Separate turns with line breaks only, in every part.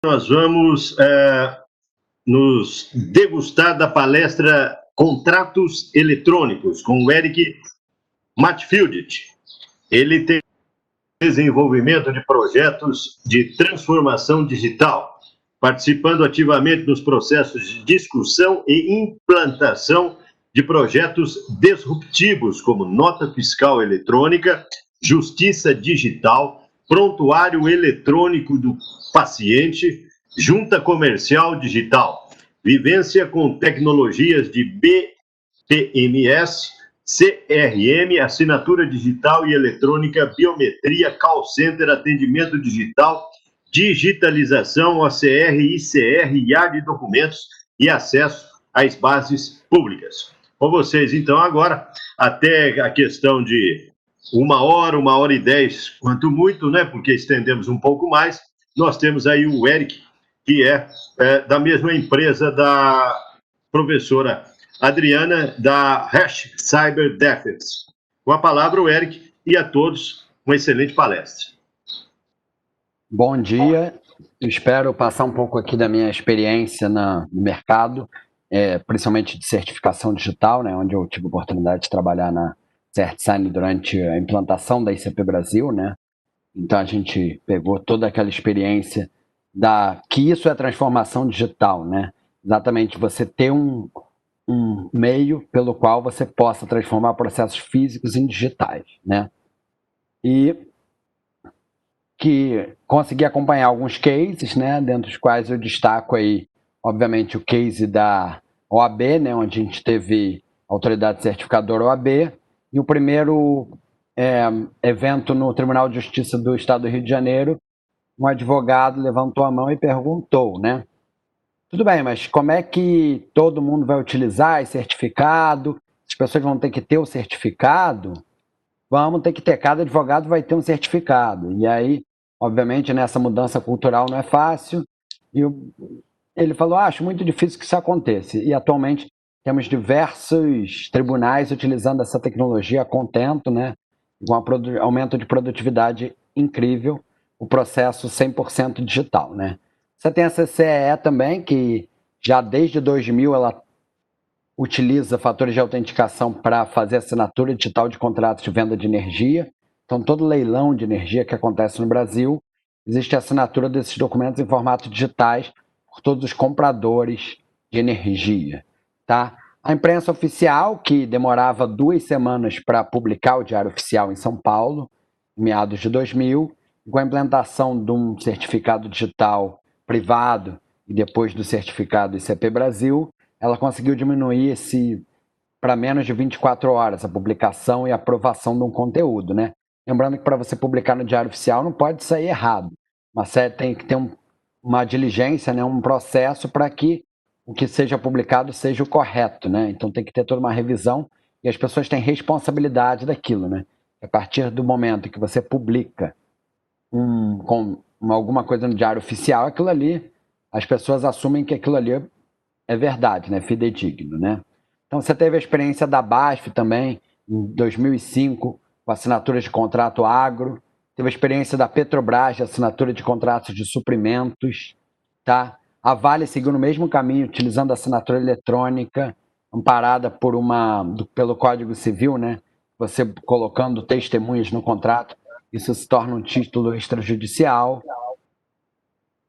nós vamos nos degustar da palestra Contratos Eletrônicos, com o Eric Matfield. Ele tem desenvolvimento de projetos de transformação digital, participando ativamente nos processos de discussão e implantação de projetos disruptivos, como nota fiscal eletrônica, justiça digital, prontuário eletrônico do paciente, junta comercial digital, vivência com tecnologias de BPMS, CRM, assinatura digital e eletrônica, biometria, call center, atendimento digital, digitalização, OCR, ICR, IA de documentos e acesso às bases públicas. Com vocês, então, agora, até a questão de 1 hora e 10, quanto muito, né? Porque estendemos um pouco mais. Nós temos aí o Eric, que é da mesma empresa da professora Adriana, da Hash Cyber Defense. Com a palavra, o Eric, e a todos, uma excelente palestra.
Bom dia, espero passar um pouco aqui da minha experiência no mercado, principalmente de certificação digital, né, onde eu tive a oportunidade de trabalhar na CertSign durante a implantação da ICP Brasil, né? Então a gente pegou toda aquela experiência que isso é transformação digital, né? Exatamente, você ter um meio pelo qual você possa transformar processos físicos em digitais, né? E que consegui acompanhar alguns cases, né, dentre os quais eu destaco aí, obviamente, o case da OAB, né, onde a gente teve a autoridade certificadora OAB, e o primeiro evento no Tribunal de Justiça do Estado do Rio de Janeiro, um advogado levantou a mão e perguntou, né, tudo bem, mas como é que todo mundo vai utilizar esse certificado? As pessoas vão ter que ter o certificado? Vamos ter que ter, cada advogado vai ter um certificado. E aí, obviamente, nessa mudança cultural não é fácil. E ele falou, acho muito difícil que isso aconteça. E atualmente temos diversos tribunais utilizando essa tecnologia a contento, né? Com um aumento de produtividade incrível, o processo 100% digital, né? Você tem a CCEE também, que já desde 2000 ela utiliza fatores de autenticação para fazer assinatura digital de contratos de venda de energia. Então, todo leilão de energia que acontece no Brasil, existe a assinatura desses documentos em formato digitais por todos os compradores de energia. Tá? A imprensa oficial, que demorava 2 semanas para publicar o Diário Oficial em São Paulo, em meados de 2000, com a implantação de um certificado digital privado e depois do certificado ICP Brasil, ela conseguiu diminuir para menos de 24 horas a publicação e a aprovação de um conteúdo, né? Lembrando que para você publicar no Diário Oficial não pode sair errado, mas tem que ter uma diligência, né? Um processo para que o que seja publicado seja o correto, né? Então tem que ter toda uma revisão e as pessoas têm responsabilidade daquilo, né? A partir do momento que você publica alguma coisa no Diário Oficial, aquilo ali, as pessoas assumem que aquilo ali é verdade, né? Fidedigno, né? Então, você teve a experiência da BASF também, em 2005, com assinatura de contrato agro. Teve a experiência da Petrobras, de assinatura de contratos de suprimentos. Tá? A Vale seguiu no mesmo caminho, utilizando a assinatura eletrônica, amparada pelo Código Civil, né? Você colocando testemunhas no contrato, isso se torna um título extrajudicial.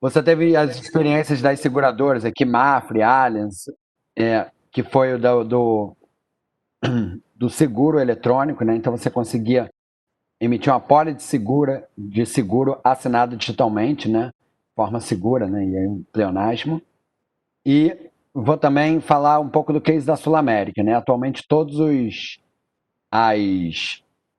Você teve as experiências das seguradoras aqui, Mafre, Allianz, que foi o do seguro eletrônico, né? Então você conseguia emitir uma pólice de seguro assinado digitalmente, né? Forma segura, né? E aí um pleonasmo. E vou também falar um pouco do case da Sul América, né? Atualmente todos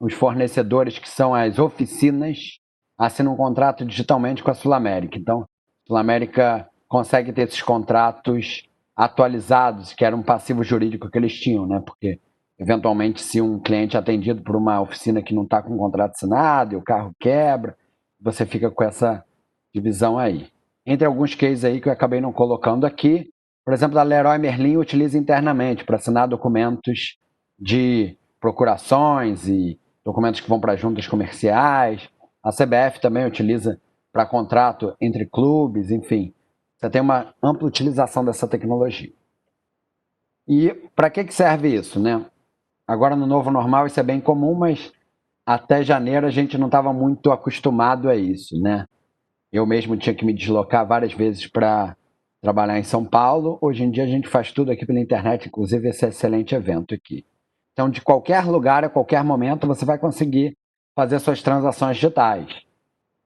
os fornecedores que são as oficinas assinam um contrato digitalmente com a Sul América. Então, a Sul América consegue ter esses contratos atualizados, que era um passivo jurídico que eles tinham, né? Porque, eventualmente, se um cliente é atendido por uma oficina que não está com um contrato assinado e o carro quebra, você fica com essa divisão aí. Entre alguns cases aí que eu acabei não colocando aqui, por exemplo, a Leroy Merlin utiliza internamente para assinar documentos de procurações e documentos que vão para juntas comerciais. A CBF também utiliza para contrato entre clubes, enfim. Você tem uma ampla utilização dessa tecnologia. E para que serve isso, né? Agora no novo normal isso é bem comum, mas até janeiro a gente não estava muito acostumado a isso, né? Eu mesmo tinha que me deslocar várias vezes para trabalhar em São Paulo. Hoje em dia a gente faz tudo aqui pela internet, inclusive esse excelente evento aqui. Então, de qualquer lugar, a qualquer momento, você vai conseguir fazer suas transações digitais.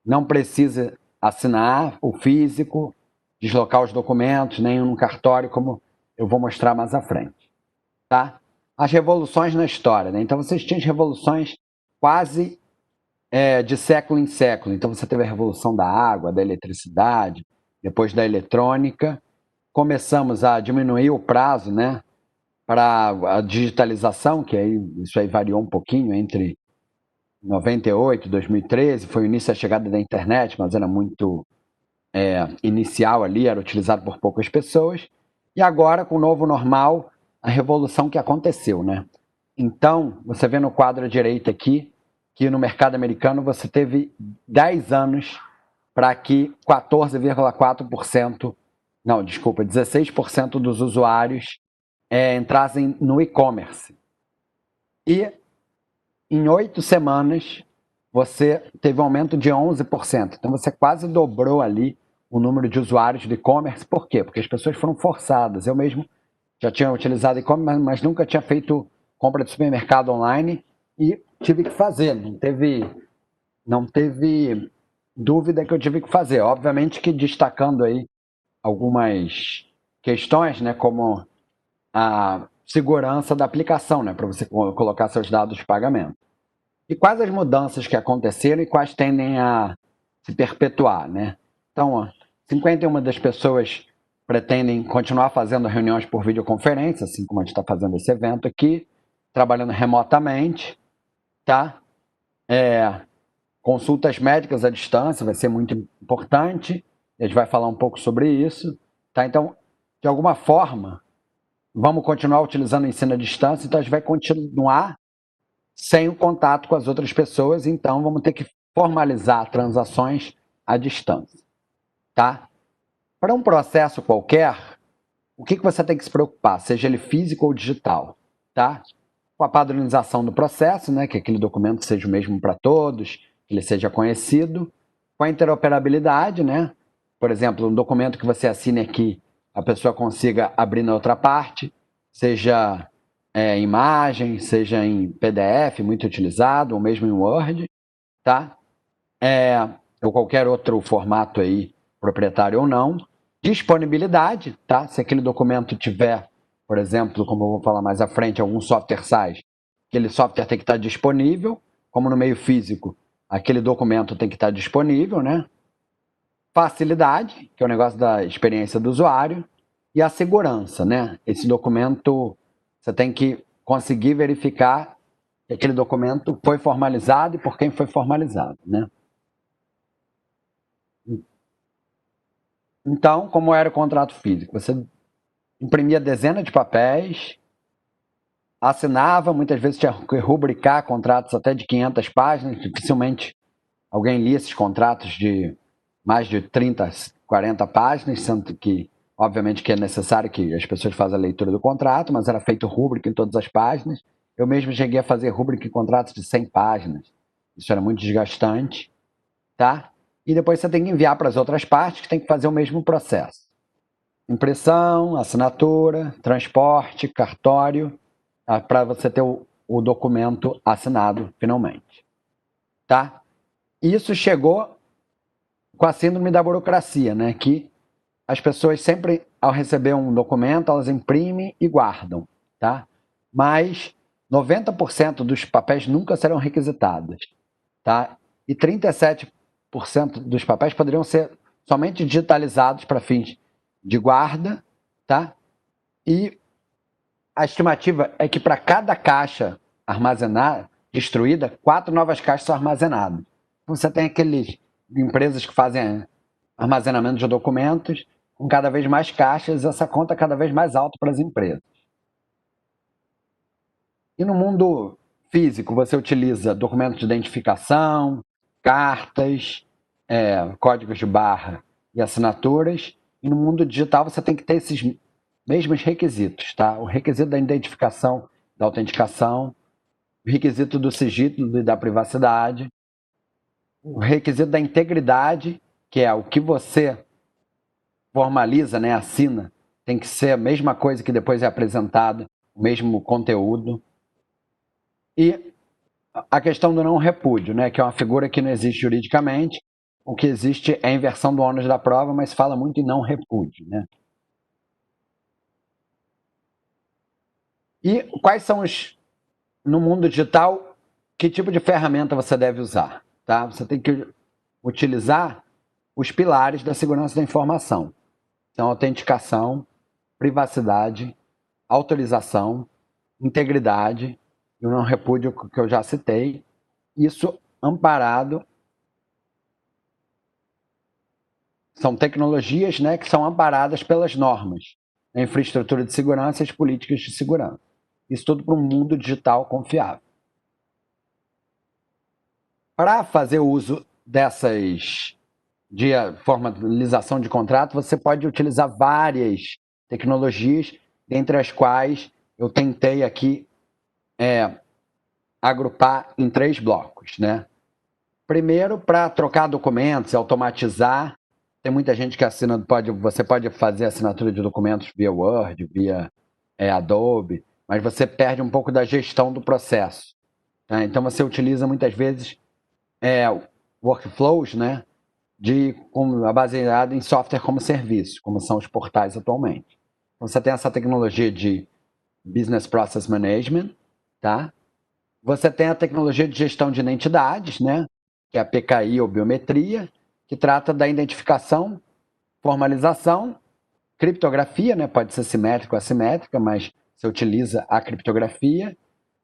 Não precisa assinar o físico, deslocar os documentos, nem um cartório, como eu vou mostrar mais à frente. Tá? As revoluções na história. Né? Então, vocês tinham revoluções quase de século em século. Então, você teve a revolução da água, da eletricidade, depois da eletrônica. Começamos a diminuir o prazo, né, para a digitalização, que aí, isso aí variou um pouquinho entre 98 e 2013, foi o início da chegada da internet, mas era muito inicial ali, era utilizado por poucas pessoas. E agora, com o novo normal, a revolução que aconteceu, né? Então, você vê no quadro à direita aqui, que no mercado americano você teve 10 anos para que 14,4%, não, desculpa, 16% dos usuários entrassem no e-commerce. E em 8 semanas você teve um aumento de 11%. Então você quase dobrou ali o número de usuários de e-commerce. Por quê? Porque as pessoas foram forçadas. Eu mesmo já tinha utilizado e-commerce, mas nunca tinha feito compra de supermercado online e tive que fazer. Não teve dúvida que eu tive que fazer. Obviamente que destacando aí algumas questões, né, como a segurança da aplicação, né, para você colocar seus dados de pagamento. E quais as mudanças que aconteceram e quais tendem a se perpetuar, né? Então, 51 das pessoas pretendem continuar fazendo reuniões por videoconferência, assim como a gente está fazendo esse evento aqui, trabalhando remotamente, tá? Consultas médicas à distância vai ser muito importante, a gente vai falar um pouco sobre isso, tá? Então, de alguma forma, vamos continuar utilizando o ensino à distância, então a gente vai continuar sem o contato com as outras pessoas, então vamos ter que formalizar transações à distância, tá? Para um processo qualquer, o que você tem que se preocupar, seja ele físico ou digital, tá? Com a padronização do processo, né, que aquele documento seja o mesmo para todos, que ele seja conhecido, com a interoperabilidade, né? Por exemplo, um documento que você assine aqui, a pessoa consiga abrir na outra parte, seja imagem, seja em PDF, muito utilizado, ou mesmo em Word, tá? Ou qualquer outro formato aí, proprietário ou não. Disponibilidade, tá? Se aquele documento tiver, por exemplo, como eu vou falar mais à frente, algum software SaaS, aquele software tem que estar disponível, como no meio físico, aquele documento tem que estar disponível, né? Facilidade, que é o negócio da experiência do usuário, e a segurança, né? Esse documento, você tem que conseguir verificar que aquele documento foi formalizado e por quem foi formalizado, né? Então, como era o contrato físico? Você imprimia dezenas de papéis, assinava, muitas vezes tinha que rubricar contratos até de 500 páginas, dificilmente alguém lia esses contratos de mais de 30, 40 páginas, sendo que, obviamente, que é necessário que as pessoas façam a leitura do contrato, mas era feito rúbrica em todas as páginas. Eu mesmo cheguei a fazer rúbrica em contratos de 100 páginas. Isso era muito desgastante, tá? E depois você tem que enviar para as outras partes que tem que fazer o mesmo processo. Impressão, assinatura, transporte, cartório, para você ter o documento assinado finalmente, tá? Isso chegou com a síndrome da burocracia, né? Que as pessoas sempre, ao receber um documento, elas imprimem e guardam, tá? Mas 90% dos papéis nunca serão requisitados, tá? E 37% dos papéis poderiam ser somente digitalizados para fins de guarda, tá? E a estimativa é que para cada caixa armazenada, destruída, 4 novas caixas são armazenadas. Então, você tem aquelas empresas que fazem armazenamento de documentos com cada vez mais caixas, essa conta é cada vez mais alta para as empresas. E no mundo físico, você utiliza documentos de identificação, cartas, códigos de barra e assinaturas, e no mundo digital você tem que ter esses mesmos requisitos, tá? O requisito da identificação, da autenticação, o requisito do sigilo e da privacidade, o requisito da integridade, que é o que você formaliza, né, assina, tem que ser a mesma coisa que depois é apresentada, o mesmo conteúdo. E a questão do não repúdio, né, que é uma figura que não existe juridicamente. O que existe é a inversão do ônus da prova, mas fala muito em não repúdio, né? E quais são no mundo digital, que tipo de ferramenta você deve usar, tá? Você tem que utilizar os pilares da segurança da informação. Então, autenticação, privacidade, autorização, integridade e o não repúdio que eu já citei. Isso amparado. São tecnologias, né, que são amparadas pelas normas, a infraestrutura de segurança e as políticas de segurança. Isso tudo para um mundo digital confiável. Para fazer uso dessas de formalização de contrato, você pode utilizar várias tecnologias, dentre as quais eu tentei aqui agrupar em 3 blocos, né? Primeiro, para trocar documentos, automatizar. Tem muita gente que assina, você pode fazer assinatura de documentos via Word, via Adobe, mas você perde um pouco da gestão do processo. Tá? Então você utiliza muitas vezes workflows, né, baseado em software como serviço, como são os portais atualmente. Então você tem essa tecnologia de Business Process Management, tá? Você tem a tecnologia de gestão de identidades, né, que é a PKI ou biometria, que trata da identificação, formalização, criptografia, né, pode ser simétrica ou assimétrica, mas você utiliza a criptografia,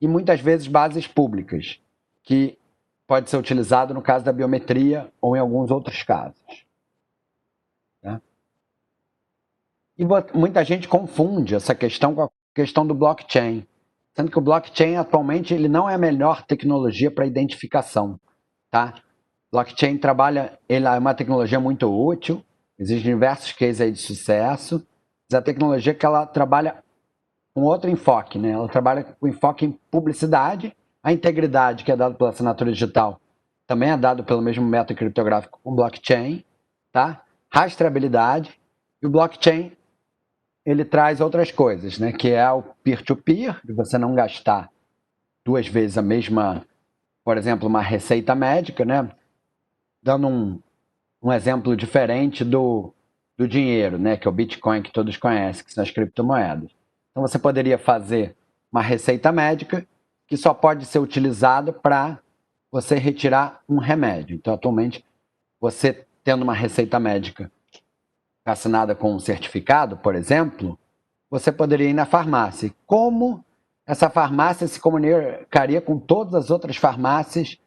e muitas vezes bases públicas, que pode ser utilizado no caso da biometria ou em alguns outros casos. Tá? E muita gente confunde essa questão com a questão do blockchain, sendo que o blockchain atualmente ele não é a melhor tecnologia para identificação. Tá? Blockchain ela é uma tecnologia muito útil, existem diversos cases aí de sucesso, mas a tecnologia que ela trabalha com outro enfoque, né? Ela trabalha com enfoque em publicidade, a integridade que é dado pela assinatura digital também é dado pelo mesmo método criptográfico com blockchain, tá? Rastreabilidade, e o blockchain ele traz outras coisas, né? Que é o peer-to-peer, de você não gastar 2 vezes a mesma, por exemplo, uma receita médica, né? Dando um exemplo diferente do dinheiro, né? Que é o Bitcoin que todos conhecem, que são as criptomoedas. Então você poderia fazer uma receita médica que só pode ser utilizada para você retirar um remédio. Então, atualmente, você tendo uma receita médica assinada com um certificado, por exemplo, você poderia ir na farmácia. Como essa farmácia se comunicaria com todas as outras farmácias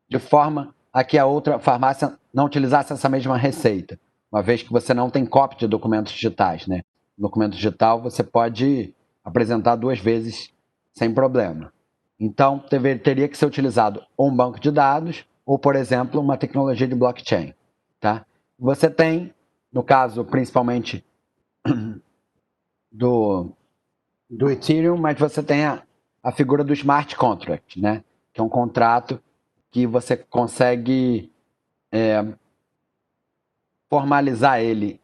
de forma a que a outra farmácia não utilizasse essa mesma receita, uma vez que você não tem cópia de documentos digitais, né? No documento digital você pode apresentar 2 vezes sem problema. Então, teria que ser utilizado ou um banco de dados ou, por exemplo, uma tecnologia de blockchain. Tá? Você tem, no caso, principalmente do Ethereum, mas você tem a figura do smart contract, né? Que é um contrato que você consegue formalizar ele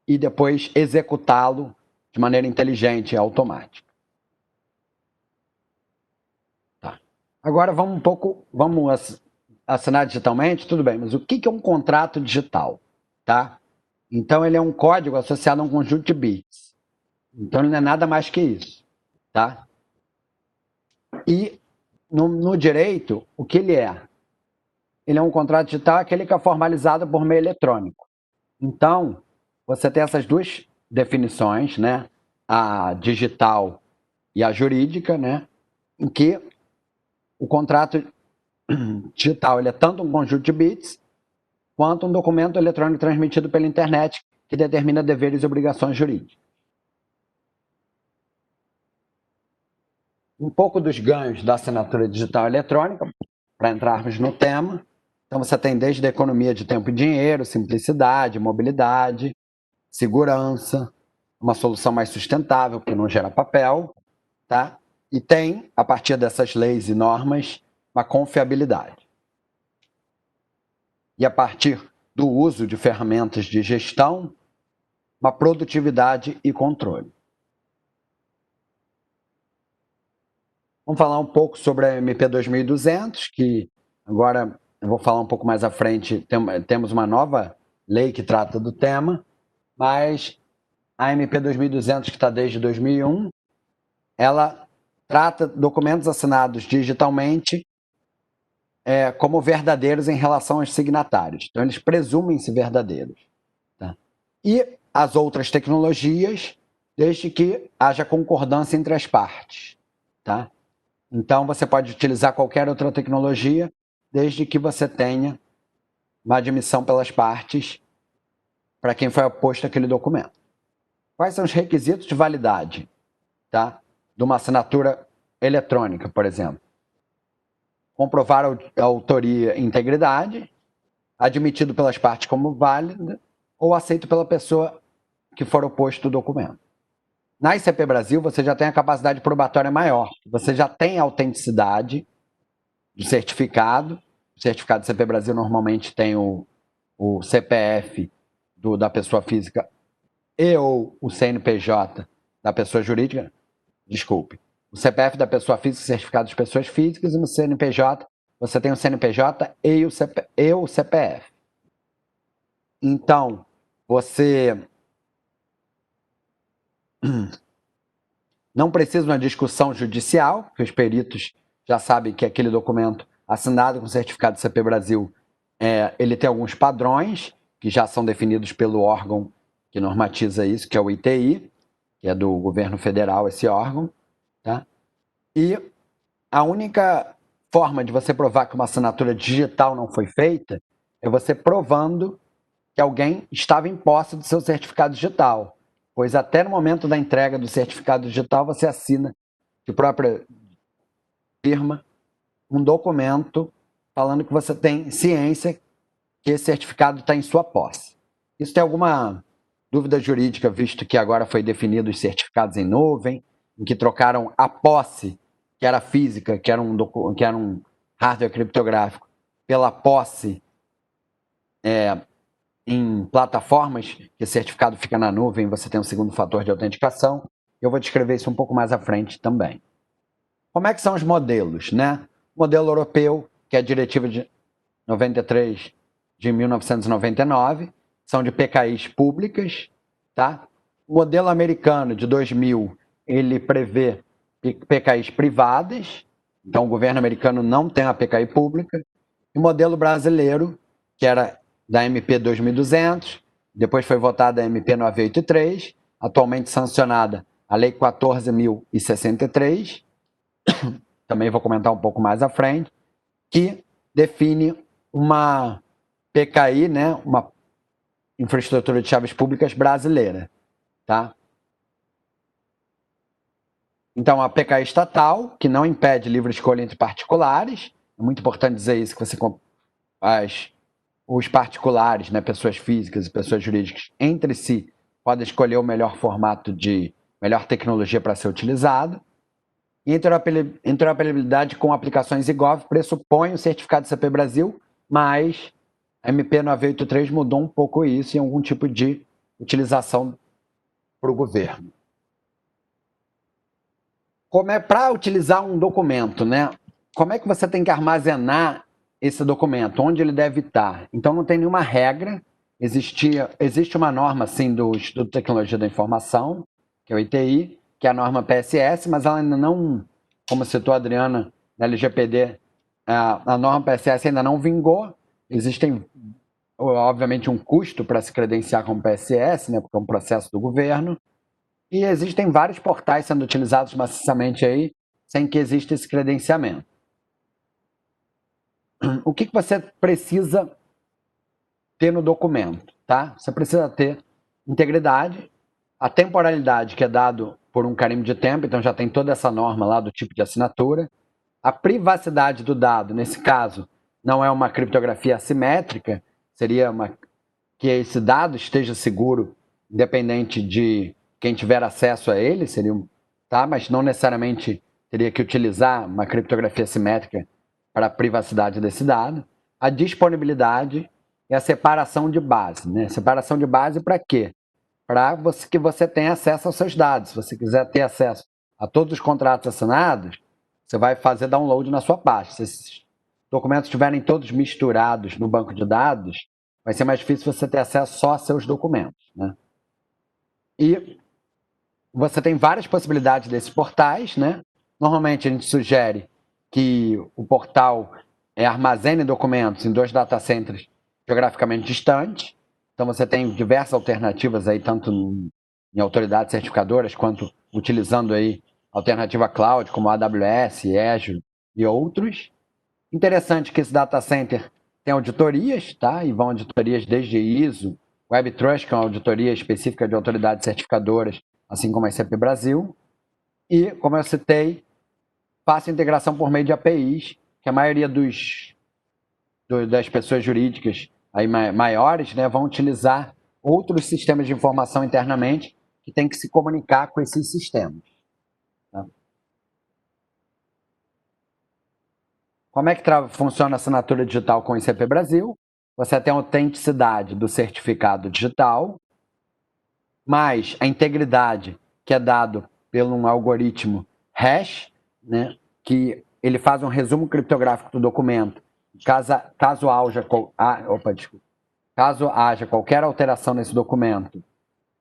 e depois executá-lo de maneira inteligente e automática. Tá. Agora vamos assinar digitalmente, tudo bem, mas o que é um contrato digital? Tá? Então ele é um código associado a um conjunto de bits. Então ele não é nada mais que isso. Tá? E no direito, o que ele é? Ele é um contrato digital, aquele que é formalizado por meio eletrônico. Então, você tem essas 2 definições, né? A digital e a jurídica, né? Em que o contrato digital ele é tanto um conjunto de bits quanto um documento eletrônico transmitido pela internet que determina deveres e obrigações jurídicas. Um pouco dos ganhos da assinatura digital eletrônica, para entrarmos no tema, Então você tem desde a economia de tempo e dinheiro, simplicidade, mobilidade, segurança, uma solução mais sustentável, porque não gera papel, tá? E tem, a partir dessas leis e normas, uma confiabilidade. E a partir do uso de ferramentas de gestão, uma produtividade e controle. Vamos falar um pouco sobre a MP 2200, que agora eu vou falar um pouco mais à frente, temos uma nova lei que trata do tema, mas a MP 2200, que está desde 2001, ela trata documentos assinados digitalmente como verdadeiros em relação aos signatários. Então, eles presumem-se verdadeiros. Tá? E as outras tecnologias, desde que haja concordância entre as partes. Tá? Então, você pode utilizar qualquer outra tecnologia, desde que você tenha uma admissão pelas partes para quem foi oposto àquele documento. Quais são os requisitos de validade, tá? De uma assinatura eletrônica, por exemplo? Comprovar a autoria e integridade, admitido pelas partes como válido ou aceito pela pessoa que for oposto do documento. Na ICP Brasil, você já tem a capacidade probatória maior. Você já tem a autenticidade do certificado. O certificado ICP Brasil normalmente tem o CPF da pessoa física e ou o CNPJ da pessoa jurídica. Desculpe. O CPF da pessoa física, certificado de pessoas físicas, e no CNPJ, você tem o CNPJ e o CPF. Então, você não precisa de uma discussão judicial, porque os peritos já sabem que aquele documento assinado com certificado do CP Brasil, ele tem alguns padrões que já são definidos pelo órgão que normatiza isso, que é o ITI, que é do governo federal, esse órgão. Tá? E a única forma de você provar que uma assinatura digital não foi feita é você provando que alguém estava em posse do seu certificado digital, pois até no momento da entrega do certificado digital você assina de própria firma um documento falando que você tem ciência que esse certificado está em sua posse. Isso tem alguma dúvida jurídica, visto que agora foi definido os certificados em nuvem, em que trocaram a posse, que era física, que era um hardware criptográfico, pela posse em plataformas, que o certificado fica na nuvem, você tem um segundo fator de autenticação. Eu vou descrever isso um pouco mais à frente também. Como é que são os modelos, né? O modelo europeu, que é a diretiva de 93 de 1999, são de PKIs públicas, tá? O modelo americano de 2000, ele prevê PKIs privadas, então o governo americano não tem a PKI pública. E o modelo brasileiro, que era da MP 2200, depois foi votada a MP 983, atualmente sancionada a Lei 14.063, também vou comentar um pouco mais à frente, que define uma PKI, né, uma infraestrutura de chaves públicas brasileira, tá? Então, a PKI estatal, que não impede livre escolha entre particulares, é muito importante dizer isso, que os particulares, né, pessoas físicas e pessoas jurídicas, entre si, podem escolher o melhor formato melhor tecnologia para ser utilizado. E interoperabilidade com aplicações IGOV pressupõe o certificado CP Brasil, mas a MP 983 mudou um pouco isso em algum tipo de utilização para o governo. Como é para utilizar um documento, né? Como é que você tem que armazenar esse documento? Onde ele deve estar? Então, não tem nenhuma regra. Existe uma norma, assim, do Instituto de Tecnologia da Informação, que é o ITI, que é a norma PSS, mas ela ainda não, como citou a Adriana, na LGPD, a norma PSS ainda não vingou. Existem, obviamente, um custo para se credenciar como PSS, né, porque é um processo do governo, e existem vários portais sendo utilizados maciçamente aí, sem que exista esse credenciamento. O que você precisa ter no documento, tá? Você precisa ter integridade, a temporalidade, que é dado por um carimbo de tempo, então já tem toda essa norma lá do tipo de assinatura, a privacidade do dado, nesse caso, não é uma criptografia assimétrica, seria que esse dado esteja seguro, independente de quem tiver acesso a ele, tá? Mas não necessariamente teria que utilizar uma criptografia assimétrica para a privacidade desse dado. A disponibilidade e a separação de base, né? Separação de base para quê? Para que você tenha acesso aos seus dados. Se você quiser ter acesso a todos os contratos assinados, você vai fazer download na sua pasta. Se esses documentos estiverem todos misturados no banco de dados, vai ser mais difícil você ter acesso só a seus documentos, né? E você tem várias possibilidades desses portais, né? Normalmente a gente sugere que o portal armazene documentos em 2 data centers geograficamente distantes. Então você tem diversas alternativas aí, tanto em autoridades certificadoras, quanto utilizando aí alternativa cloud, como AWS, Azure e outros. Interessante que esse data center tem auditorias, tá? E vão auditorias desde ISO, WebTrust, que é uma auditoria específica de autoridades certificadoras, assim como a ICP Brasil. E, como eu citei, fácil integração por meio de APIs, que a maioria das pessoas jurídicas aí maiores, né, vão utilizar outros sistemas de informação internamente que tem que se comunicar com esses sistemas. Tá? Como é que funciona a assinatura digital com o ICP Brasil? Você tem a autenticidade do certificado digital, mais a integridade que é dado pelo um algoritmo hash, né, que ele faz um resumo criptográfico do documento. Caso haja qualquer alteração nesse documento,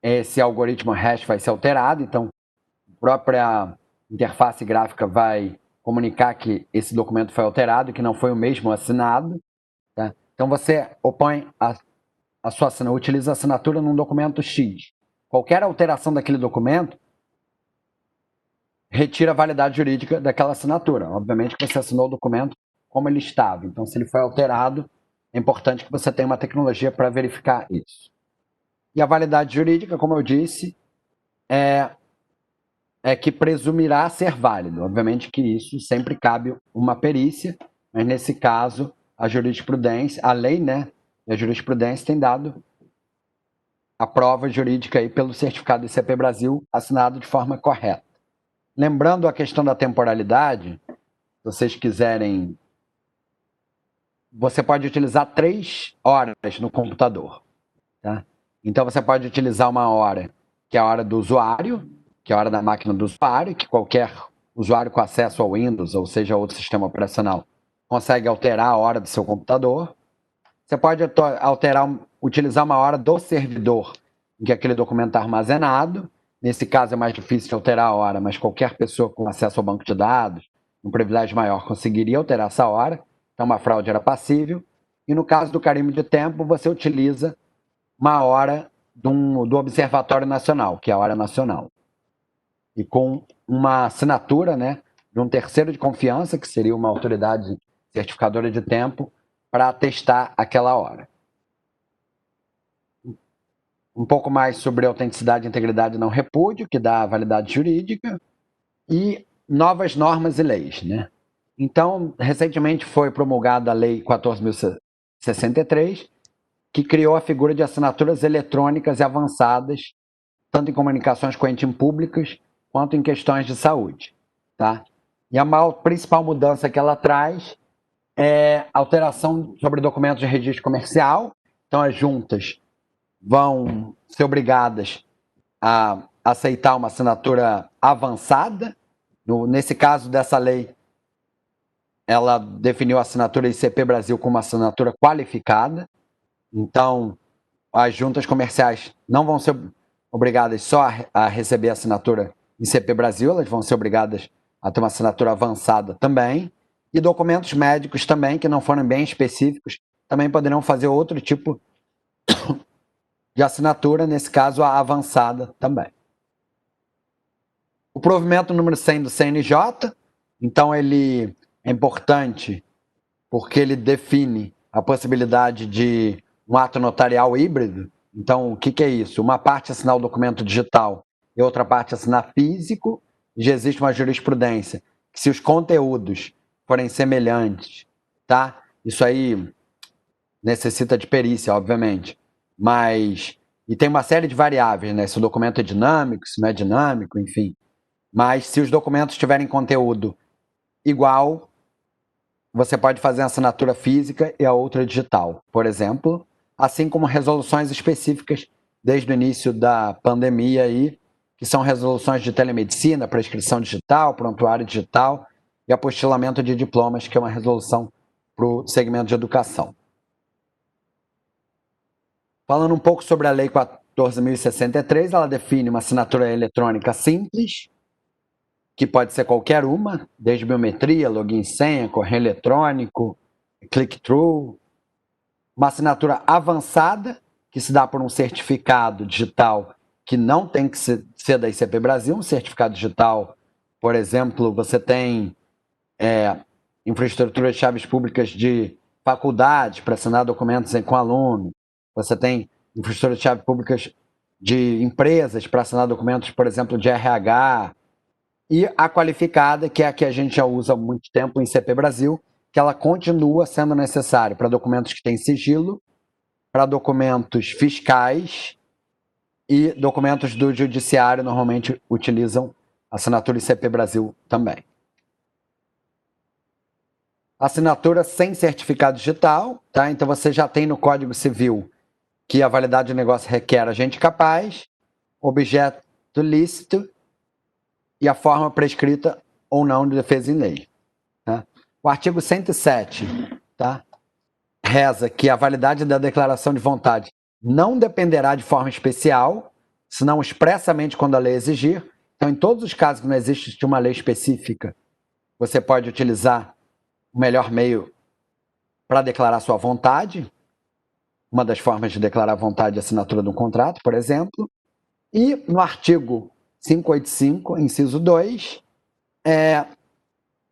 esse algoritmo hash vai ser alterado, então a própria interface gráfica vai comunicar que esse documento foi alterado e que não foi o mesmo assinado. Tá? Então você utiliza a assinatura num documento X. Qualquer alteração daquele documento retira a validade jurídica daquela assinatura. Obviamente que você assinou o documento como ele estava. Então, se ele foi alterado, é importante que você tenha uma tecnologia para verificar isso. E a validade jurídica, como eu disse, é que presumirá ser válido. Obviamente que isso sempre cabe uma perícia, mas nesse caso, a jurisprudência, a lei, né, e a jurisprudência tem dado a prova jurídica aí pelo certificado ICP Brasil assinado de forma correta. Lembrando a questão da temporalidade, se vocês quiserem, você pode utilizar 3 horas no computador. Tá? Então, você pode utilizar uma hora, que é a hora do usuário, que é a hora da máquina do usuário, que qualquer usuário com acesso ao Windows, ou seja, outro sistema operacional, consegue alterar a hora do seu computador. Você pode utilizar uma hora do servidor em que aquele documento está armazenado. Nesse caso é mais difícil de alterar a hora, mas qualquer pessoa com acesso ao banco de dados, um privilégio maior, conseguiria alterar essa hora. Então, uma fraude era passível. E no caso do carimbo de tempo, você utiliza uma hora do Observatório Nacional, que é a hora nacional. E com uma assinatura, né, de um terceiro de confiança, que seria uma autoridade certificadora de tempo, para atestar aquela hora. Um pouco mais sobre autenticidade, integridade e não repúdio, que dá validade jurídica, e novas normas e leis, né? Então, recentemente foi promulgada a Lei 14.063, que criou a figura de assinaturas eletrônicas e avançadas, tanto em comunicações com entes públicos, quanto em questões de saúde. Tá? E a principal mudança que ela traz é alteração sobre documentos de registro comercial. Então, as juntas vão ser obrigadas a aceitar uma assinatura avançada. Nesse caso dessa lei, ela definiu a assinatura ICP Brasil como uma assinatura qualificada. Então, as juntas comerciais não vão ser obrigadas só a receber a assinatura ICP Brasil, elas vão ser obrigadas a ter uma assinatura avançada também. E documentos médicos também, que não foram bem específicos, também poderão fazer outro tipo de assinatura, nesse caso a avançada também. O provimento número 100 do CNJ, então ele é importante porque ele define a possibilidade de um ato notarial híbrido. Então, o que é isso? Uma parte assinar o documento digital e outra parte assinar físico. Já existe uma jurisprudência que, se os conteúdos forem semelhantes, tá? Isso aí necessita de perícia, obviamente. E tem uma série de variáveis, né? Se o documento é dinâmico, se não é dinâmico, enfim. Mas se os documentos tiverem conteúdo igual, você pode fazer a assinatura física e a outra digital, por exemplo, assim como resoluções específicas desde o início da pandemia aí, que são resoluções de telemedicina, prescrição digital, prontuário digital e apostilamento de diplomas, que é uma resolução para o segmento de educação. Falando um pouco sobre a Lei 14.063, ela define uma assinatura eletrônica simples, que pode ser qualquer uma, desde biometria, login e senha, correio eletrônico, click-through. Uma assinatura avançada, que se dá por um certificado digital que não tem que ser da ICP Brasil. Um certificado digital, por exemplo, você tem infraestrutura de chaves públicas de faculdades para assinar documentos com aluno. Você tem infraestrutura de chaves públicas de empresas para assinar documentos, por exemplo, de RH. E a qualificada, que é a que a gente já usa há muito tempo em CP Brasil, que ela continua sendo necessária para documentos que têm sigilo, para documentos fiscais e documentos do judiciário normalmente utilizam assinatura ICP Brasil também. Assinatura sem certificado digital, tá? Então você já tem no Código Civil que a validade do negócio requer agente capaz, objeto lícito e a forma prescrita ou não de defesa em lei. Tá? O artigo 107, tá? Reza que a validade da declaração de vontade não dependerá de forma especial, senão expressamente quando a lei exigir. Então, em todos os casos que não existe uma lei específica, você pode utilizar o melhor meio para declarar sua vontade. Uma das formas de declarar vontade é a assinatura de um contrato, por exemplo. E no artigo 585, inciso 2,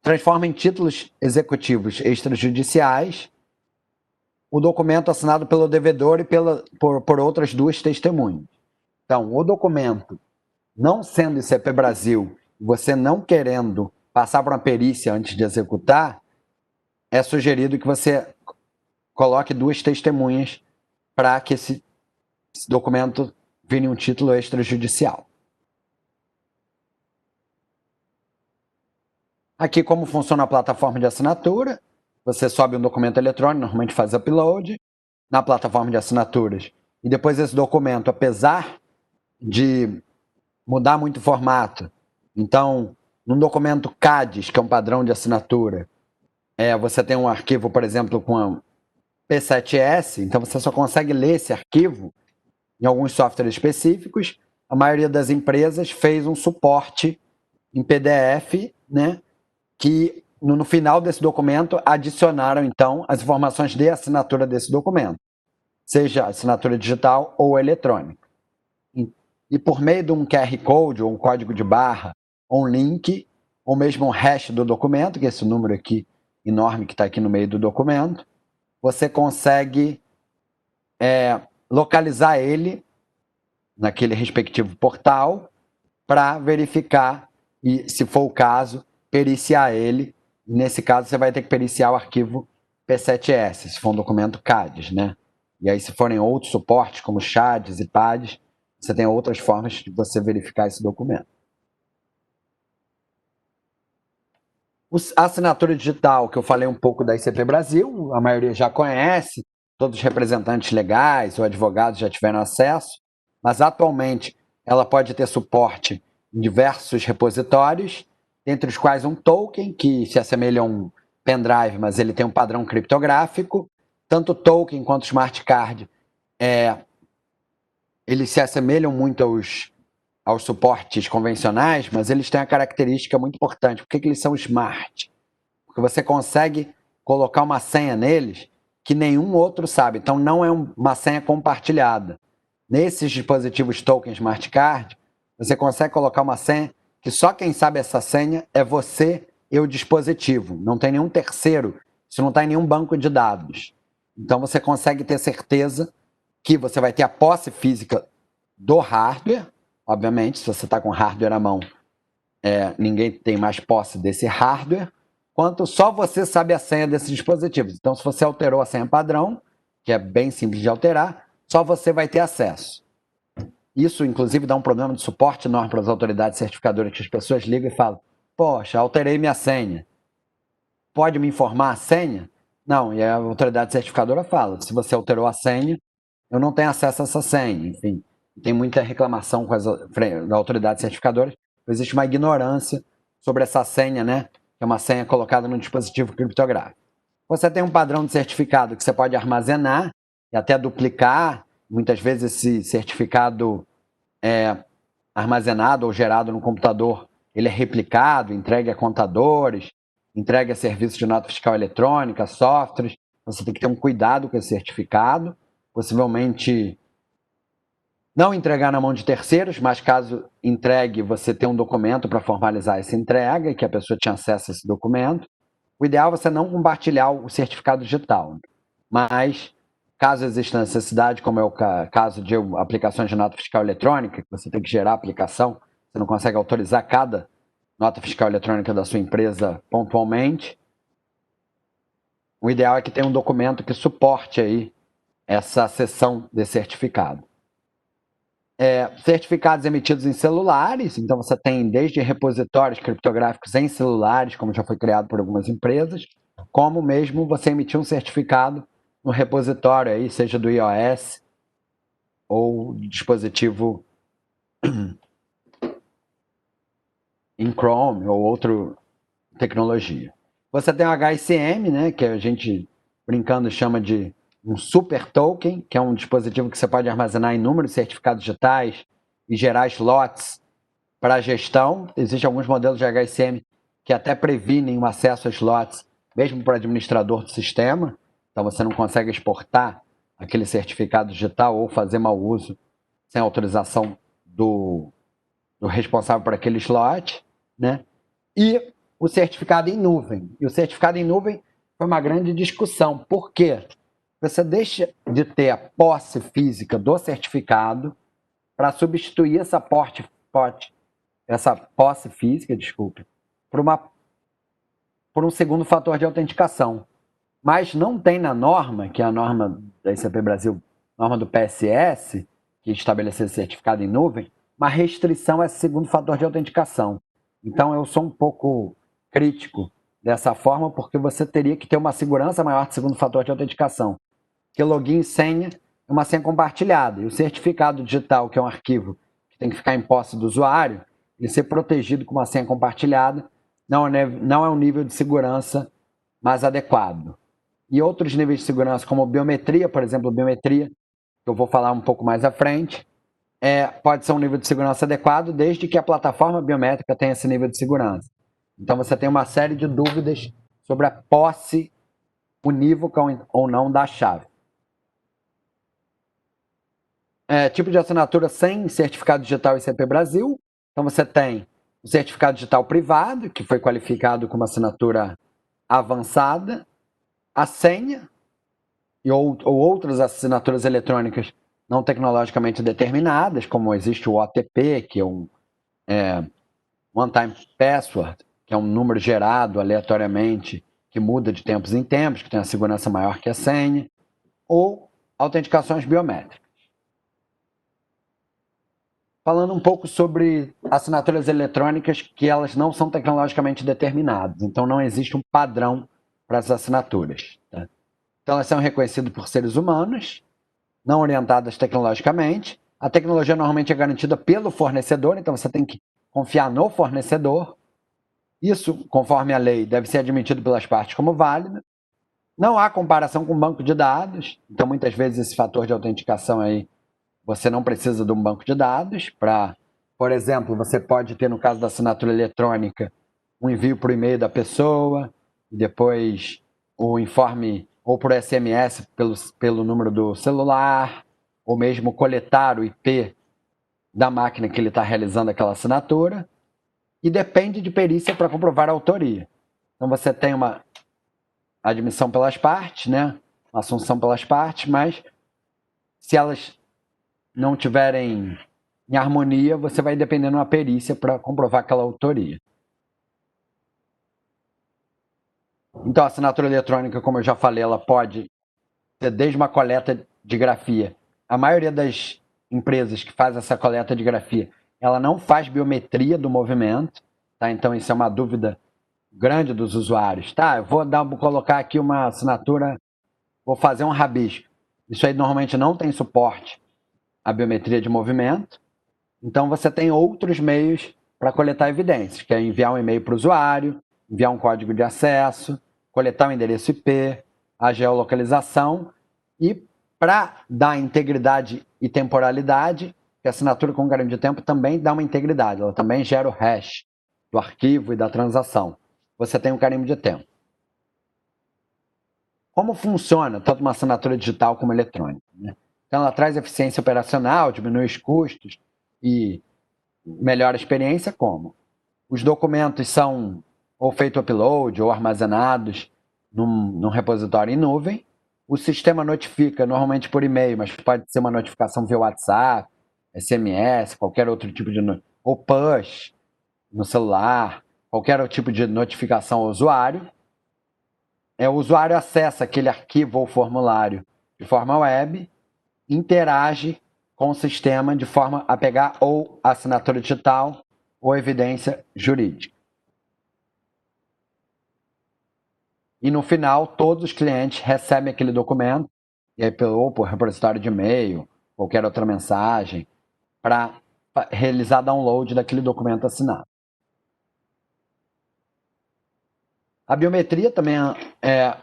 transforma em títulos executivos extrajudiciais o documento assinado pelo devedor e por outras duas testemunhas. Então, o documento não sendo ICP Brasil, você não querendo passar por uma perícia antes de executar, é sugerido que você coloque duas testemunhas para que esse documento vire um título extrajudicial. Aqui como funciona a plataforma de assinatura, você sobe um documento eletrônico, normalmente faz upload na plataforma de assinaturas. E depois esse documento, apesar de mudar muito o formato, então, num documento CADES, que é um padrão de assinatura, você tem um arquivo, por exemplo, com a P7S, então você só consegue ler esse arquivo em alguns softwares específicos. A maioria das empresas fez um suporte em PDF, né, que no final desse documento adicionaram, então, as informações de assinatura desse documento, seja assinatura digital ou eletrônica. E por meio de um QR Code, ou um código de barra, ou um link, ou mesmo um hash do documento, que é esse número aqui enorme que está aqui no meio do documento, você consegue localizar ele naquele respectivo portal para verificar e, se for o caso, periciar ele. Nesse caso, você vai ter que periciar o arquivo P7S, se for um documento CADES, né? E aí, se forem outros suportes, como CHADES e PADES, você tem outras formas de você verificar esse documento. A assinatura digital, que eu falei um pouco da ICP Brasil, a maioria já conhece, todos os representantes legais ou advogados já tiveram acesso, mas atualmente ela pode ter suporte em diversos repositórios, entre os quais um token, que se assemelha a um pendrive, mas ele tem um padrão criptográfico. Tanto o token quanto o smart card, eles se assemelham muito aos suportes convencionais, mas eles têm uma característica muito importante. Por que eles são smart? Porque você consegue colocar uma senha neles que nenhum outro sabe. Então, não é uma senha compartilhada. Nesses dispositivos token smart card, você consegue colocar uma senha que só quem sabe essa senha é você e o dispositivo. Não tem nenhum terceiro. Isso não está em nenhum banco de dados. Então, você consegue ter certeza que você vai ter a posse física do hardware. Obviamente, se você está com hardware à mão, ninguém tem mais posse desse hardware, quanto só você sabe a senha desses dispositivos. Então, se você alterou a senha padrão, que é bem simples de alterar, só você vai ter acesso. Isso, inclusive, dá um problema de suporte enorme para as autoridades certificadoras, que as pessoas ligam e falam: poxa, alterei minha senha. Pode me informar a senha? Não, e a autoridade certificadora fala: se você alterou a senha, eu não tenho acesso a essa senha. Enfim, tem muita reclamação com da autoridade certificadora. Existe uma ignorância sobre essa senha, né? Que é uma senha colocada no dispositivo criptográfico. Você tem um padrão de certificado que você pode armazenar e até duplicar. Muitas vezes esse certificado armazenado ou gerado no computador, ele é replicado, entregue a contadores, entregue a serviços de nota fiscal eletrônica, softwares. Você tem que ter um cuidado com esse certificado, possivelmente não entregar na mão de terceiros, mas caso entregue, você ter um documento para formalizar essa entrega, que a pessoa tinha acesso a esse documento. O ideal é você não compartilhar o certificado digital, mas caso exista necessidade, como é o caso de aplicações de nota fiscal eletrônica, que você tem que gerar a aplicação, você não consegue autorizar cada nota fiscal eletrônica da sua empresa pontualmente, o ideal é que tenha um documento que suporte aí essa cessão de certificado. Certificados emitidos em celulares, então você tem desde repositórios criptográficos em celulares, como já foi criado por algumas empresas, como mesmo você emitir um certificado no repositório aí, seja do iOS ou dispositivo em Chrome ou outra tecnologia. Você tem o HSM, né, que a gente brincando chama de um super token, que é um dispositivo que você pode armazenar inúmeros certificados digitais e gerar slots para a gestão. Existem alguns modelos de HSM que até previnem o acesso a slots, mesmo para o administrador do sistema. Então, você não consegue exportar aquele certificado digital ou fazer mau uso sem autorização do responsável por aquele slot, né? E o certificado em nuvem. E o certificado em nuvem foi uma grande discussão. Por quê? Você deixa de ter a posse física do certificado para substituir essa posse física, por um segundo fator de autenticação. Mas não tem na norma, que é a norma da ICP Brasil, norma do PSS, que estabeleceu esse certificado em nuvem, uma restrição a esse segundo fator de autenticação. Então, eu sou um pouco crítico dessa forma, porque você teria que ter uma segurança maior de segundo fator de autenticação. Porque login e senha é uma senha compartilhada. E o certificado digital, que é um arquivo que tem que ficar em posse do usuário, ele ser protegido com uma senha compartilhada não é um nível de segurança mais adequado. E outros níveis de segurança, como biometria, por exemplo, biometria, que eu vou falar um pouco mais à frente, pode ser um nível de segurança adequado, desde que a plataforma biométrica tenha esse nível de segurança. Então, você tem uma série de dúvidas sobre a posse unívoca ou não da chave. Tipo de assinatura sem certificado digital ICP Brasil. Então, você tem o certificado digital privado, que foi qualificado como assinatura avançada, a senha ou outras assinaturas eletrônicas não tecnologicamente determinadas, como existe o OTP, que é um One-Time Password, que é um número gerado aleatoriamente, que muda de tempos em tempos, que tem uma segurança maior que a senha, ou autenticações biométricas. Falando um pouco sobre assinaturas eletrônicas que elas não são tecnologicamente determinadas, então não existe um padrão para as assinaturas. Tá? Então elas são reconhecidas por seres humanos, não orientadas tecnologicamente. A tecnologia normalmente é garantida pelo fornecedor, então você tem que confiar no fornecedor. Isso, conforme a lei, deve ser admitido pelas partes como válido. Não há comparação com banco de dados, então muitas vezes esse fator de autenticação aí, você não precisa de um banco de dados para, por exemplo, você pode ter, no caso da assinatura eletrônica, um envio por e-mail da pessoa, depois o informe ou por SMS pelo número do celular, ou mesmo coletar o IP da máquina que ele está realizando aquela assinatura, e depende de perícia para comprovar a autoria. Então você tem uma admissão pelas partes, né? Uma assunção pelas partes, mas se elas não tiverem em harmonia, você vai depender de uma perícia para comprovar aquela autoria. Então, a assinatura eletrônica, como eu já falei, ela pode ser desde uma coleta de grafia. A maioria das empresas que faz essa coleta de grafia, ela não faz biometria do movimento, tá? Então, isso é uma dúvida grande dos usuários. Tá, eu vou colocar aqui uma assinatura, vou fazer um rabisco. Isso aí normalmente não tem suporte à biometria de movimento. Então, você tem outros meios para coletar evidências, que é enviar um e-mail para o usuário, enviar um código de acesso, coletar o endereço IP, a geolocalização e, para dar integridade e temporalidade, que a assinatura com garantia de tempo também dá uma integridade, ela também gera o hash do arquivo e da transação. Você tem um carimbo de tempo. Como funciona tanto uma assinatura digital como eletrônica? Né? Então, ela traz eficiência operacional, diminui os custos e melhora a experiência como? Os documentos são ou feito upload ou armazenados num repositório em nuvem. O sistema notifica normalmente por e-mail, mas pode ser uma notificação via WhatsApp, SMS, qualquer outro tipo de ou push no celular, qualquer outro tipo de notificação ao usuário. O usuário acessa aquele arquivo ou formulário de forma web, interage com o sistema de forma a pegar ou assinatura digital ou evidência jurídica. E no final, todos os clientes recebem aquele documento, e aí, ou por repositório de e-mail, qualquer outra mensagem, para realizar download daquele documento assinado. A biometria também é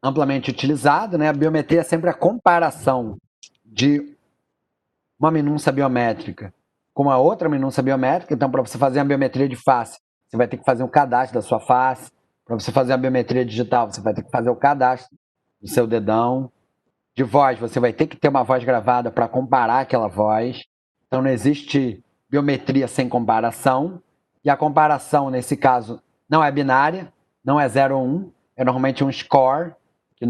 amplamente utilizada, né? A biometria é sempre a comparação de uma minúcia biométrica com uma outra minúcia biométrica. Então, para você fazer a biometria de face, você vai ter que fazer um cadastro da sua face. Para você fazer a biometria digital, você vai ter que fazer o cadastro do seu dedão. De voz, você vai ter que ter uma voz gravada para comparar aquela voz. Então, não existe biometria sem comparação. E a comparação, nesse caso, não é binária, não é 0 ou 1, é normalmente um score, que,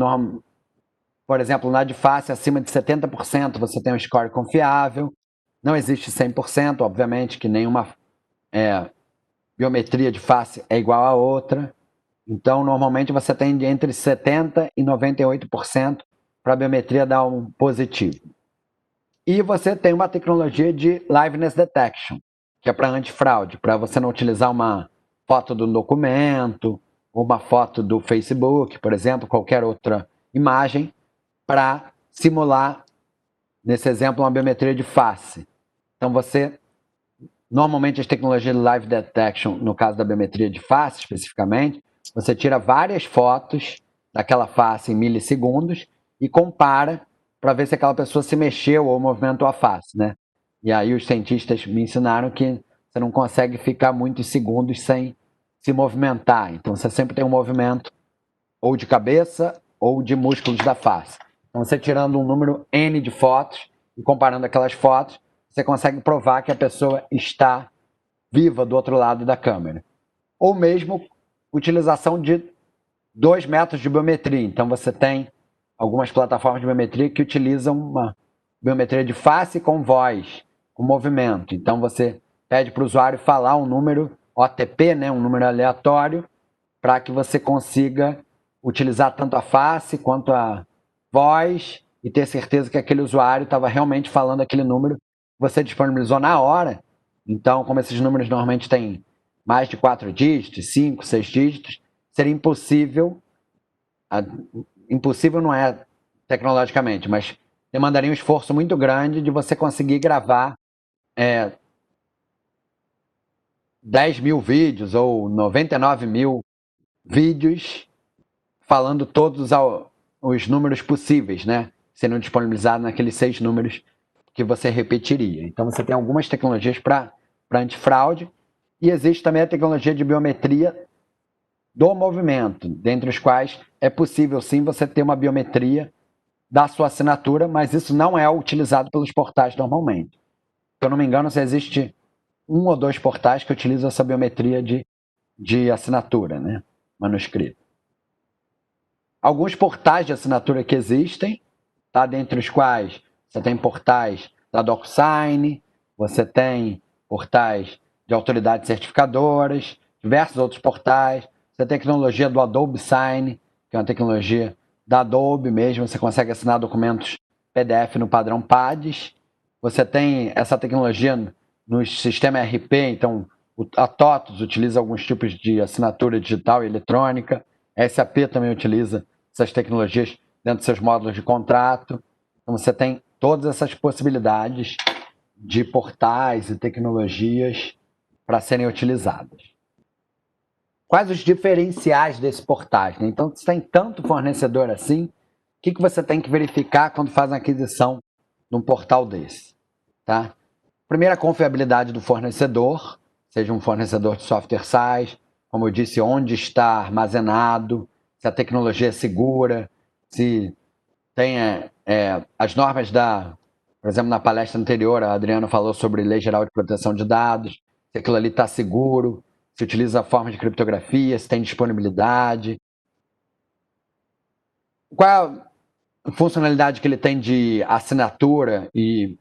por exemplo, na de face, acima de 70%, você tem um score confiável. Não existe 100%, obviamente, que nenhuma biometria de face é igual a outra. Então, normalmente, você tem entre 70% e 98% para a biometria dar um positivo. E você tem uma tecnologia de liveness detection, que é para antifraude, para você não utilizar uma foto do documento, ou uma foto do Facebook, por exemplo, qualquer outra imagem, para simular, nesse exemplo, uma biometria de face. Então, normalmente as tecnologias de live detection, no caso da biometria de face especificamente, você tira várias fotos daquela face em milissegundos e compara para ver se aquela pessoa se mexeu ou movimentou a face, né? E aí os cientistas me ensinaram que você não consegue ficar muitos segundos sem se movimentar. Então você sempre tem um movimento ou de cabeça ou de músculos da face. Então você tirando um número N de fotos e comparando aquelas fotos, você consegue provar que a pessoa está viva do outro lado da câmera. Ou mesmo utilização de 2 métodos de biometria. Então você tem algumas plataformas de biometria que utilizam uma biometria de face com voz, com movimento. Então você pede para o usuário falar um número OTP, né, um número aleatório, para que você consiga utilizar tanto a face quanto a voz e ter certeza que aquele usuário estava realmente falando aquele número que você disponibilizou na hora. Então, como esses números normalmente têm mais de 4 dígitos, 5, 6 dígitos, seria impossível, impossível não é tecnologicamente, mas demandaria um esforço muito grande de você conseguir gravar 10 mil vídeos ou 99 mil vídeos falando todos os números possíveis, né? Sendo disponibilizados naqueles 6 números que você repetiria. Então você tem algumas tecnologias para antifraude e existe também a tecnologia de biometria do movimento, dentre os quais é possível sim você ter uma biometria da sua assinatura, mas isso não é utilizado pelos portais normalmente. Se eu não me engano, se existe 1 ou 2 portais que utilizam essa biometria de assinatura, né? Manuscrito. Alguns portais de assinatura que existem, tá? Dentre os quais você tem portais da DocuSign, você tem portais de autoridades certificadoras, diversos outros portais. Você tem a tecnologia do Adobe Sign, que é uma tecnologia da Adobe mesmo, você consegue assinar documentos PDF no padrão PADS. Você tem essa tecnologia no sistema RP, então a TOTUS utiliza alguns tipos de assinatura digital e eletrônica, a SAP também utiliza essas tecnologias dentro dos seus módulos de contrato. Então você tem todas essas possibilidades de portais e tecnologias para serem utilizadas. Quais os diferenciais desse portais? Né? Então, se tem tanto fornecedor assim, o que você tem que verificar quando faz uma aquisição num portal desse? Tá? Primeiro, a confiabilidade do fornecedor, seja um fornecedor de software SaaS, como eu disse, onde está armazenado, se a tecnologia é segura, se tem as normas por exemplo, na palestra anterior, a Adriana falou sobre Lei Geral de Proteção de Dados, se aquilo ali está seguro, se utiliza forma de criptografia, se tem disponibilidade. Qual a funcionalidade que ele tem de assinatura e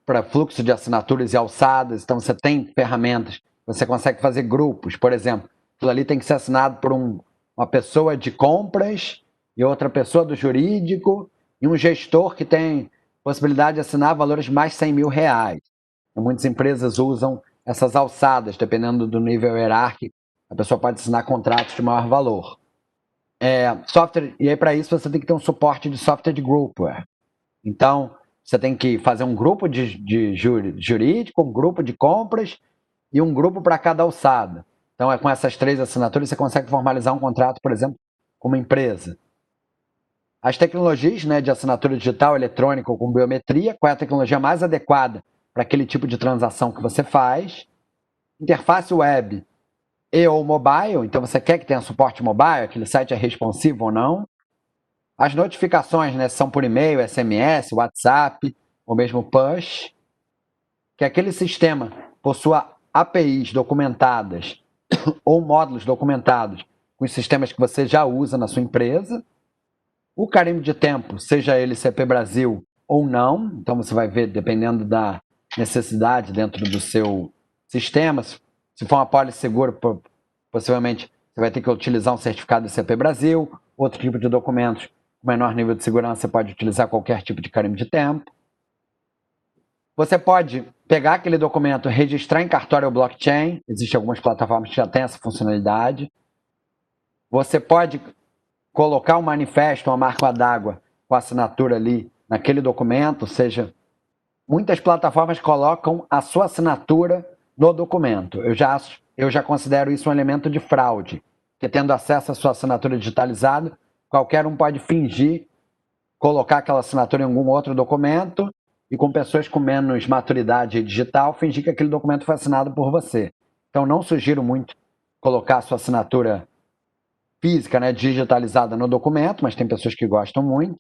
para fluxo de assinaturas e alçadas? Então, você tem ferramentas, você consegue fazer grupos, por exemplo, aquilo ali tem que ser assinado por uma pessoa de compras e outra pessoa do jurídico e um gestor que tem possibilidade de assinar valores mais de 100 mil reais. Então, muitas empresas usam essas alçadas, dependendo do nível hierárquico, a pessoa pode assinar contratos de maior valor. Software, e aí para isso você tem que ter um suporte de software de groupware. Então, você tem que fazer um grupo de jurídico, um grupo de compras e um grupo para cada alçada. Então, com essas 3 assinaturas, você consegue formalizar um contrato, por exemplo, com uma empresa. As tecnologias, né, de assinatura digital, eletrônica ou com biometria, qual é a tecnologia mais adequada para aquele tipo de transação que você faz. Interface web e ou mobile, então você quer que tenha suporte mobile, aquele site é responsivo ou não. As notificações, né, são por e-mail, SMS, WhatsApp ou mesmo push. Que aquele sistema possua APIs documentadas ou módulos documentados com os sistemas que você já usa na sua empresa. O carimbo de tempo, seja ele CP Brasil ou não, então você vai ver dependendo da necessidade dentro do seu sistema. Se for uma pólice segura, possivelmente você vai ter que utilizar um certificado de CP Brasil, outro tipo de documentos com menor nível de segurança, você pode utilizar qualquer tipo de carimbo de tempo. Você pode pegar aquele documento, registrar em cartório ou blockchain, existem algumas plataformas que já têm essa funcionalidade. Você pode colocar um manifesto, uma marca d'água com a assinatura ali naquele documento, ou seja, muitas plataformas colocam a sua assinatura no documento. Eu já considero isso um elemento de fraude, porque tendo acesso à sua assinatura digitalizada, qualquer um pode fingir colocar aquela assinatura em algum outro documento e com pessoas com menos maturidade digital fingir que aquele documento foi assinado por você. Então, não sugiro muito colocar a sua assinatura física, né, digitalizada no documento, mas tem pessoas que gostam muito.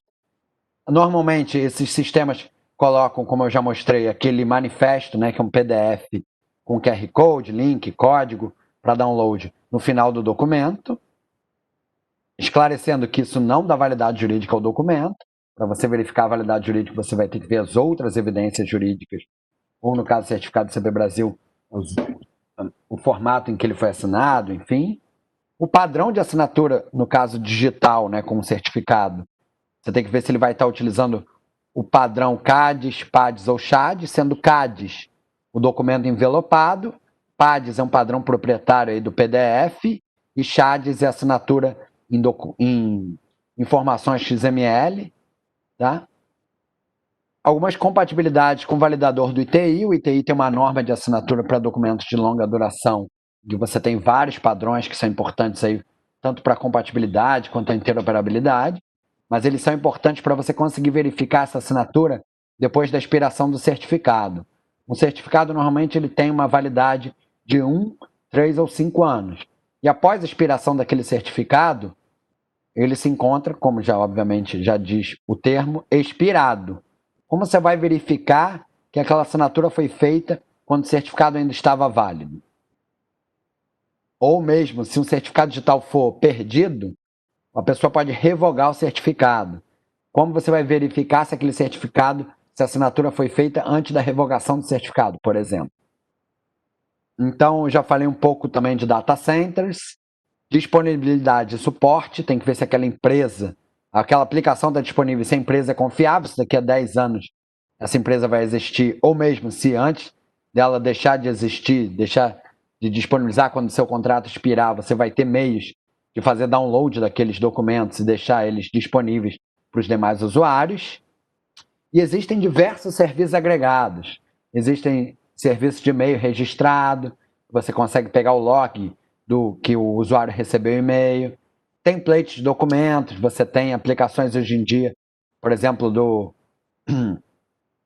Normalmente, esses sistemas colocam, como eu já mostrei, aquele manifesto, né, que é um PDF com QR Code, link, código para download no final do documento, esclarecendo que isso não dá validade jurídica ao documento. Para você verificar a validade jurídica, você vai ter que ver as outras evidências jurídicas, ou no caso, o certificado do CP Brasil, o formato em que ele foi assinado, enfim. O padrão de assinatura, no caso digital, né, com o certificado, você tem que ver se ele vai estar utilizando o padrão CADES, PADES ou CHADES, sendo CADES o documento envelopado, PADES é um padrão proprietário aí do PDF e CHADES é a assinatura em informações XML. Tá? Algumas compatibilidades com o validador do ITI. O ITI tem uma norma de assinatura para documentos de longa duração, que você tem vários padrões que são importantes aí, tanto para compatibilidade quanto a interoperabilidade, mas eles são importantes para você conseguir verificar essa assinatura depois da expiração do certificado. Um certificado, normalmente, ele tem uma validade de 1, 3 ou 5 anos. E após a expiração daquele certificado, ele se encontra, como já obviamente já diz o termo, expirado. Como você vai verificar que aquela assinatura foi feita quando o certificado ainda estava válido? Ou mesmo, se um certificado digital for perdido, a pessoa pode revogar o certificado. Como você vai verificar se aquele certificado, se a assinatura foi feita antes da revogação do certificado, por exemplo? Então, eu já falei um pouco também de data centers. disponibilidade e suporte, tem que ver se aquela aplicação está disponível, se a empresa é confiável, se daqui a 10 anos essa empresa vai existir, ou mesmo se antes dela deixar de existir, deixar de disponibilizar quando o seu contrato expirar, você vai ter meios de fazer download daqueles documentos e deixar eles disponíveis para os demais usuários. E existem diversos serviços agregados. Existem serviços de e-mail registrado, você consegue pegar o log do que o usuário recebeu o e-mail. Templates de documentos, você tem aplicações hoje em dia, por exemplo,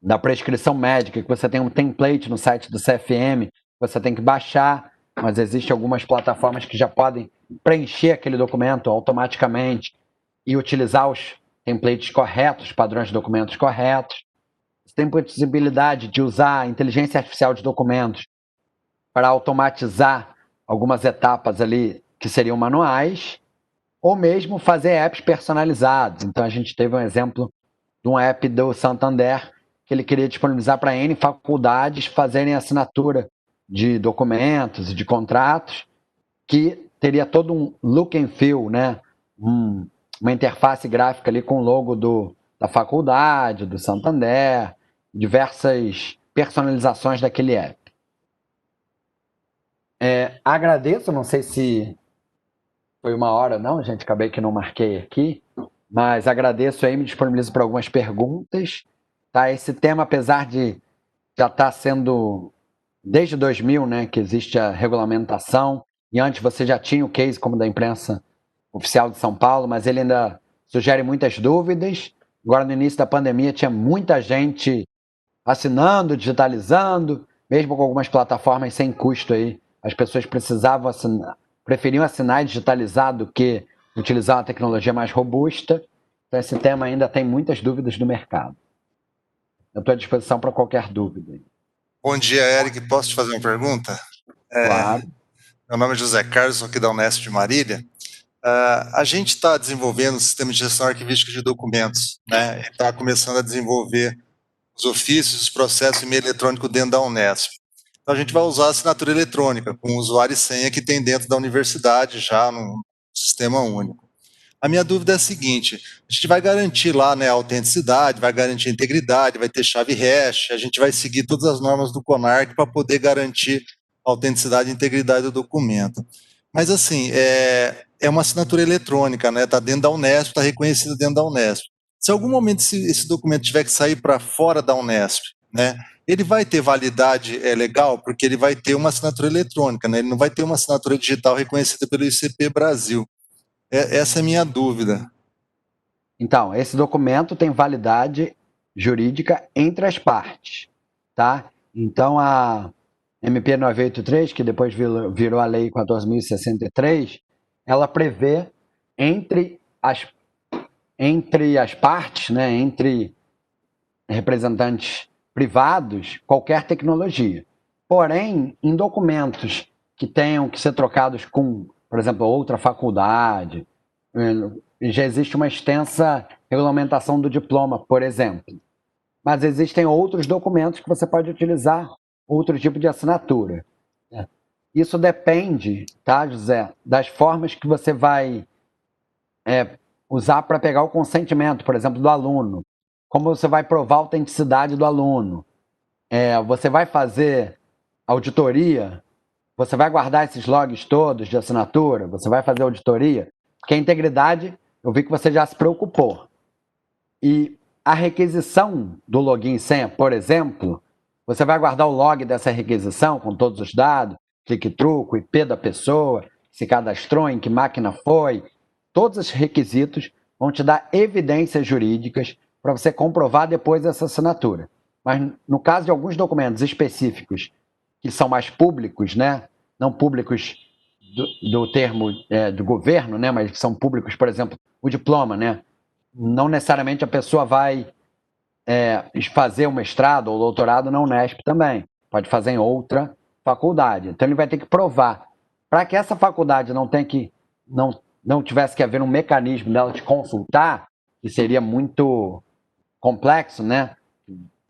da prescrição médica, que você tem um template no site do CFM, você tem que baixar, mas existem algumas plataformas que já podem preencher aquele documento automaticamente e utilizar os templates corretos, padrões de documentos corretos. Você tem possibilidade de usar a inteligência artificial de documentos para automatizar algumas etapas ali que seriam manuais, ou mesmo fazer apps personalizados. Então, a gente teve um exemplo de um app do Santander que ele queria disponibilizar para N faculdades fazerem assinatura de documentos e de contratos, que teria todo um look and feel, né? Uma interface gráfica ali com o logo da faculdade, do Santander, diversas personalizações daquele app. Agradeço, não sei se foi 1 hora, não, gente, acabei que não marquei aqui, mas agradeço aí, me disponibilizo para algumas perguntas. Tá? Esse tema, apesar de já estar sendo, desde 2000, né, que existe a regulamentação, e antes você já tinha o case como da imprensa oficial de São Paulo, mas ele ainda sugere muitas dúvidas. Agora, no início da pandemia, tinha muita gente assinando, digitalizando, mesmo com algumas plataformas sem custo aí. As pessoas precisavam assinar, preferiam assinar e digitalizar do que utilizar uma tecnologia mais robusta. Então, esse tema ainda tem muitas dúvidas no mercado. Eu estou à disposição para qualquer dúvida.
Bom dia, Eric. Posso te fazer uma pergunta?
Claro.
Meu nome é José Carlos, sou aqui da Unesp de Marília. A gente está desenvolvendo um sistema de gestão arquivística de documentos, né? Está começando a desenvolver os ofícios, os processos e e-mail eletrônico dentro da Unesp. Então, a gente vai usar a assinatura eletrônica com usuário e senha que tem dentro da universidade já num sistema único. A minha dúvida é a seguinte: a gente vai garantir lá, né, a autenticidade, vai garantir a integridade, vai ter chave hash, a gente vai seguir todas as normas do CONARC para poder garantir a autenticidade e integridade do documento. Mas, assim, é uma assinatura eletrônica, né? Está dentro da Unesp, está reconhecida dentro da Unesp. Se em algum momento esse documento tiver que sair para fora da Unesp, né, ele vai ter validade legal, porque ele vai ter uma assinatura eletrônica, né? Ele não vai ter uma assinatura digital reconhecida pelo ICP Brasil. Essa é a minha dúvida.
Então, esse documento tem validade jurídica entre as partes, tá? Então, a MP 983, que depois virou a Lei 14.063, ela prevê entre as partes, né, entre representantes privados, qualquer tecnologia. Porém, em documentos que tenham que ser trocados com, por exemplo, outra faculdade, já existe uma extensa regulamentação do diploma, por exemplo. Mas existem outros documentos que você pode utilizar outro tipo de assinatura. Isso depende, tá, José, das formas que você vai usar para pegar o consentimento, por exemplo, do aluno. Como você vai provar a autenticidade do aluno. Você vai fazer auditoria, você vai guardar esses logs todos de assinatura, você vai fazer auditoria, porque a integridade, eu vi que você já se preocupou. E a requisição do login e senha, por exemplo, você vai guardar o log dessa requisição com todos os dados, clique-truco, IP da pessoa, se cadastrou, em que máquina foi, todos os requisitos vão te dar evidências jurídicas para você comprovar depois essa assinatura. Mas no caso de alguns documentos específicos que são mais públicos, né, não públicos do termo do governo, né, mas que são públicos, por exemplo, o diploma, né, não necessariamente a pessoa vai fazer um mestrado ou doutorado na Unesp também, pode fazer em outra faculdade. Então ele vai ter que provar. Para que essa faculdade não tivesse que haver um mecanismo dela te consultar, que seria muito complexo, né?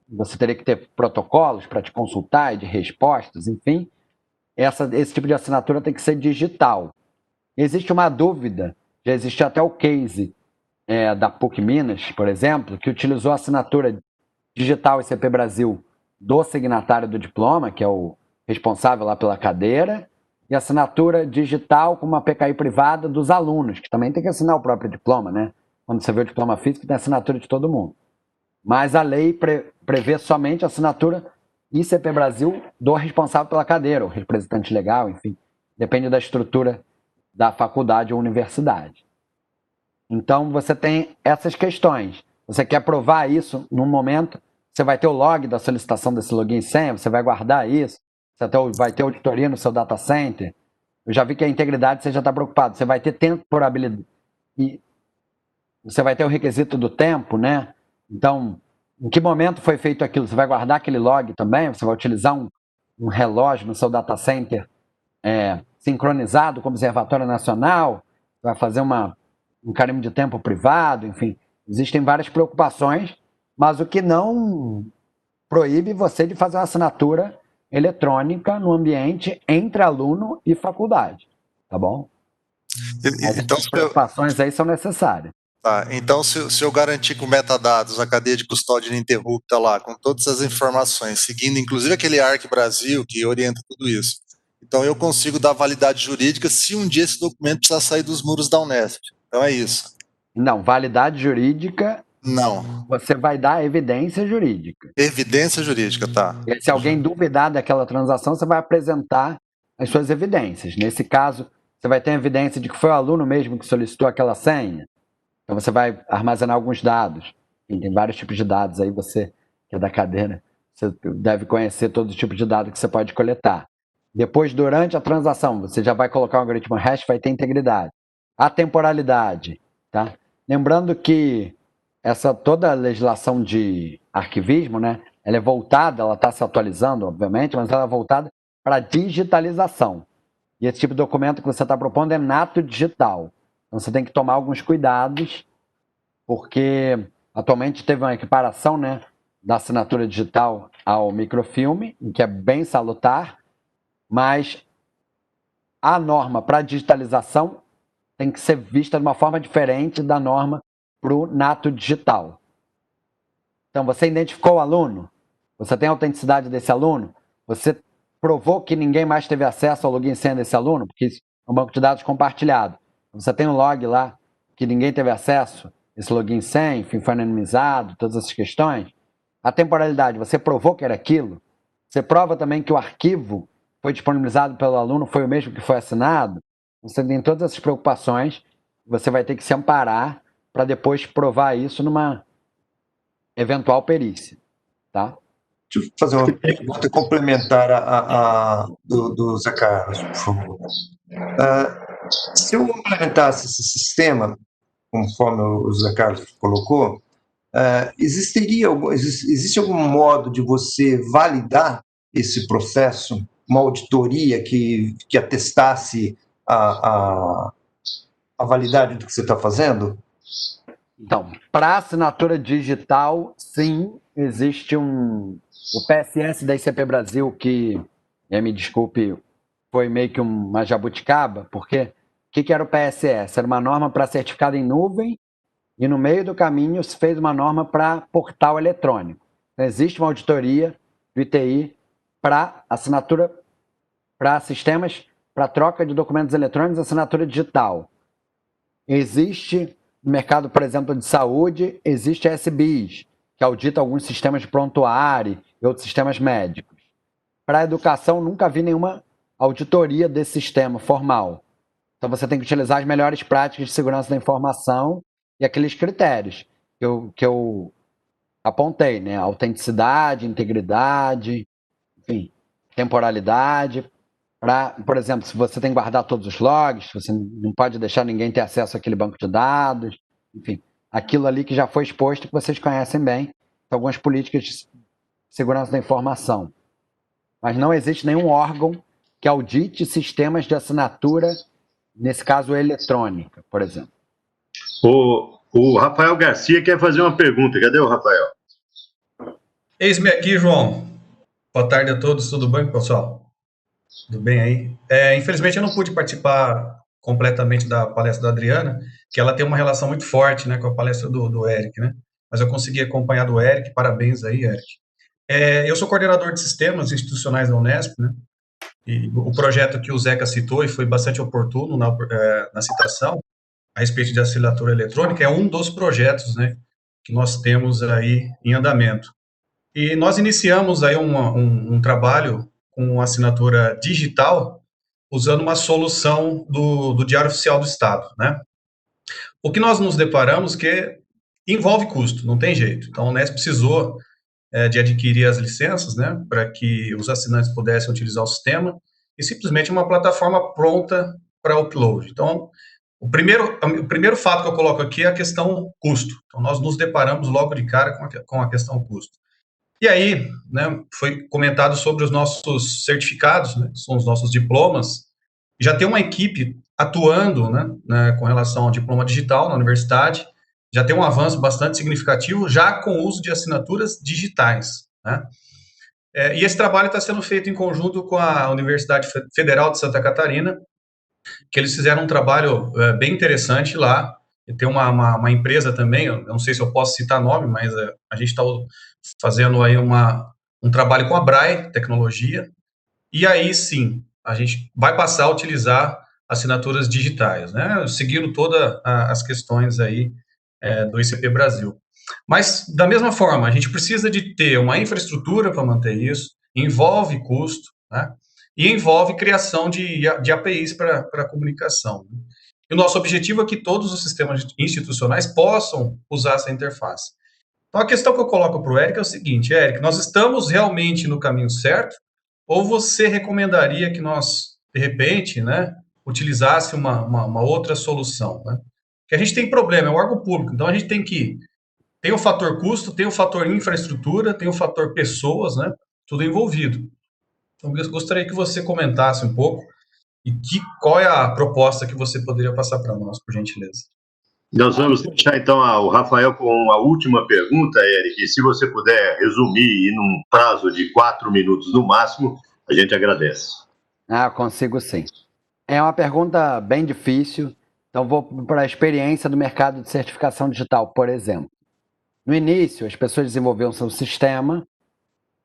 Você teria que ter protocolos para te consultar e de respostas, enfim. Esse tipo de assinatura tem que ser digital. Existe uma dúvida, já existe até o case da PUC Minas, por exemplo, que utilizou a assinatura digital ICP Brasil do signatário do diploma, que é o responsável lá pela cadeira, e assinatura digital com uma PKI privada dos alunos, que também tem que assinar o próprio diploma, né? Quando você vê o diploma físico, tem assinatura de todo mundo. Mas a lei prevê somente a assinatura ICP Brasil do responsável pela cadeira, o representante legal, enfim, depende da estrutura da faculdade ou universidade. Então, você tem essas questões. Você quer provar isso num momento, você vai ter o log da solicitação desse login e senha, você vai guardar isso, você vai ter auditoria no seu data center. Eu já vi que a integridade você já está preocupado. Você vai ter temporalidade e você vai ter o requisito do tempo, né? Então, em que momento foi feito aquilo? Você vai guardar aquele log também? Você vai utilizar um relógio no seu data center sincronizado com o Observatório Nacional? Vai fazer um carimbo de tempo privado? Enfim, existem várias preocupações, mas o que não proíbe você de fazer uma assinatura eletrônica no ambiente entre aluno e faculdade, tá bom?
Então,
as preocupações aí são necessárias.
Tá, então, se eu garantir com metadados a cadeia de custódia ininterrupta lá, com todas as informações, seguindo inclusive aquele ARC Brasil que orienta tudo isso, então eu consigo dar validade jurídica se um dia esse documento precisar sair dos muros da Unesp. Então é isso.
Não, validade jurídica.
Não.
Você vai dar evidência jurídica.
Evidência jurídica, tá.
E se alguém duvidar daquela transação, você vai apresentar as suas evidências. Nesse caso, você vai ter evidência de que foi o aluno mesmo que solicitou aquela senha. Então você vai armazenar alguns dados. Tem vários tipos de dados aí, você que é da cadeira, você deve conhecer todo tipo de dado que você pode coletar. Depois, durante a transação, você já vai colocar um algoritmo hash, vai ter integridade. A temporalidade, tá? Lembrando que toda a legislação de arquivismo, né, ela é voltada, ela está se atualizando, obviamente, mas ela é voltada para digitalização. E esse tipo de documento que você está propondo é nato digital. Então você tem que tomar alguns cuidados, porque atualmente teve uma equiparação, né, da assinatura digital ao microfilme, que é bem salutar, mas a norma para digitalização tem que ser vista de uma forma diferente da norma para o nato digital. Então, você identificou o aluno, você tem a autenticidade desse aluno, você provou que ninguém mais teve acesso ao login e senha desse aluno, porque isso é um banco de dados compartilhado. Você tem um log lá que ninguém teve acesso, esse login e senha, enfim, foi anonimizado, todas essas questões. A temporalidade, você provou que era aquilo, você prova também que o arquivo foi disponibilizado pelo aluno, foi o mesmo que foi assinado. Você tem todas essas preocupações, você vai ter que se amparar para depois provar isso numa eventual perícia, tá?
Deixa eu fazer uma pergunta complementar do Zé Carlos, por favor. Se eu implementasse esse sistema, conforme o Zé Carlos colocou, existe algum modo de você validar esse processo, uma auditoria que atestasse a validade do que você está fazendo?
Então, para assinatura digital, sim, existe o PSS da ICP Brasil, que, me desculpe, foi meio que uma jabuticaba, porque o que era o PSS? Era uma norma para certificado em nuvem e no meio do caminho se fez uma norma para portal eletrônico. Então, existe uma auditoria do ITI para assinatura, para sistemas, para troca de documentos eletrônicos e assinatura digital. Existe no mercado, por exemplo, de saúde, existe a SBIS, que audita alguns sistemas de prontuário e outros sistemas médicos. Para a educação, nunca vi nenhuma auditoria desse sistema formal. Então, você tem que utilizar as melhores práticas de segurança da informação e aqueles critérios que eu apontei, né? Autenticidade, integridade, enfim, temporalidade. Por exemplo, se você tem que guardar todos os logs, você não pode deixar ninguém ter acesso àquele banco de dados, enfim, aquilo ali que já foi exposto, que vocês conhecem bem, são algumas políticas de segurança da informação. Mas não existe nenhum órgão que audite sistemas de assinatura, nesse caso eletrônica, por exemplo.
O Rafael Garcia quer fazer uma pergunta. Cadê o Rafael?
Eis-me aqui, João. Boa tarde a todos, tudo bem, pessoal? Tudo bem aí? Infelizmente eu não pude participar completamente da palestra da Adriana, que ela tem uma relação muito forte, né, com a palestra do Eric, né? Mas eu consegui acompanhar do Eric, parabéns aí, Eric. Eu sou coordenador de sistemas institucionais da Unesp, né? E o projeto que o Zeca citou, e foi bastante oportuno na citação, a respeito de assinatura eletrônica, é um dos projetos, né, que nós temos aí em andamento. E nós iniciamos aí um trabalho com assinatura digital, usando uma solução do Diário Oficial do Estado, né? O que nós nos deparamos que envolve custo, não tem jeito. Então, a Unesp precisou de adquirir as licenças, né, para que os assinantes pudessem utilizar o sistema, e simplesmente uma plataforma pronta para upload. Então, o primeiro fato que eu coloco aqui é a questão custo. Então, nós nos deparamos logo de cara com a questão custo. E aí, né, foi comentado sobre os nossos certificados, né, que são os nossos diplomas. Já tem uma equipe atuando, né, com relação ao diploma digital na universidade. Já tem um avanço bastante significativo, já com o uso de assinaturas digitais, né? E esse trabalho está sendo feito em conjunto com a Universidade Federal de Santa Catarina, que eles fizeram um trabalho bem interessante lá. E tem uma empresa também, eu não sei se eu posso citar nome, mas a gente está fazendo aí um trabalho com a Braille Tecnologia, e aí sim, a gente vai passar a utilizar assinaturas digitais, né, seguindo todas as questões aí do ICP Brasil. Mas, da mesma forma, a gente precisa de ter uma infraestrutura para manter isso, envolve custo, né, e envolve criação de APIs para comunicação. E o nosso objetivo é que todos os sistemas institucionais possam usar essa interface. Então, a questão que eu coloco para o Eric é o seguinte: Eric, nós estamos realmente no caminho certo? Ou você recomendaria que nós, de repente, né, utilizasse uma outra solução, né? Porque a gente tem problema, é um órgão público, então a gente tem o fator custo, tem o fator infraestrutura, tem o fator pessoas, né, tudo envolvido. Então, eu gostaria que você comentasse um pouco e qual é a proposta que você poderia passar para nós, por gentileza.
Nós vamos deixar, então, o Rafael com a última pergunta, Eric. Se você puder resumir em um prazo de 4 minutos no máximo, a gente agradece.
Consigo sim. É uma pergunta bem difícil, então vou para a experiência do mercado de certificação digital, por exemplo. No início, as pessoas desenvolviam seu sistema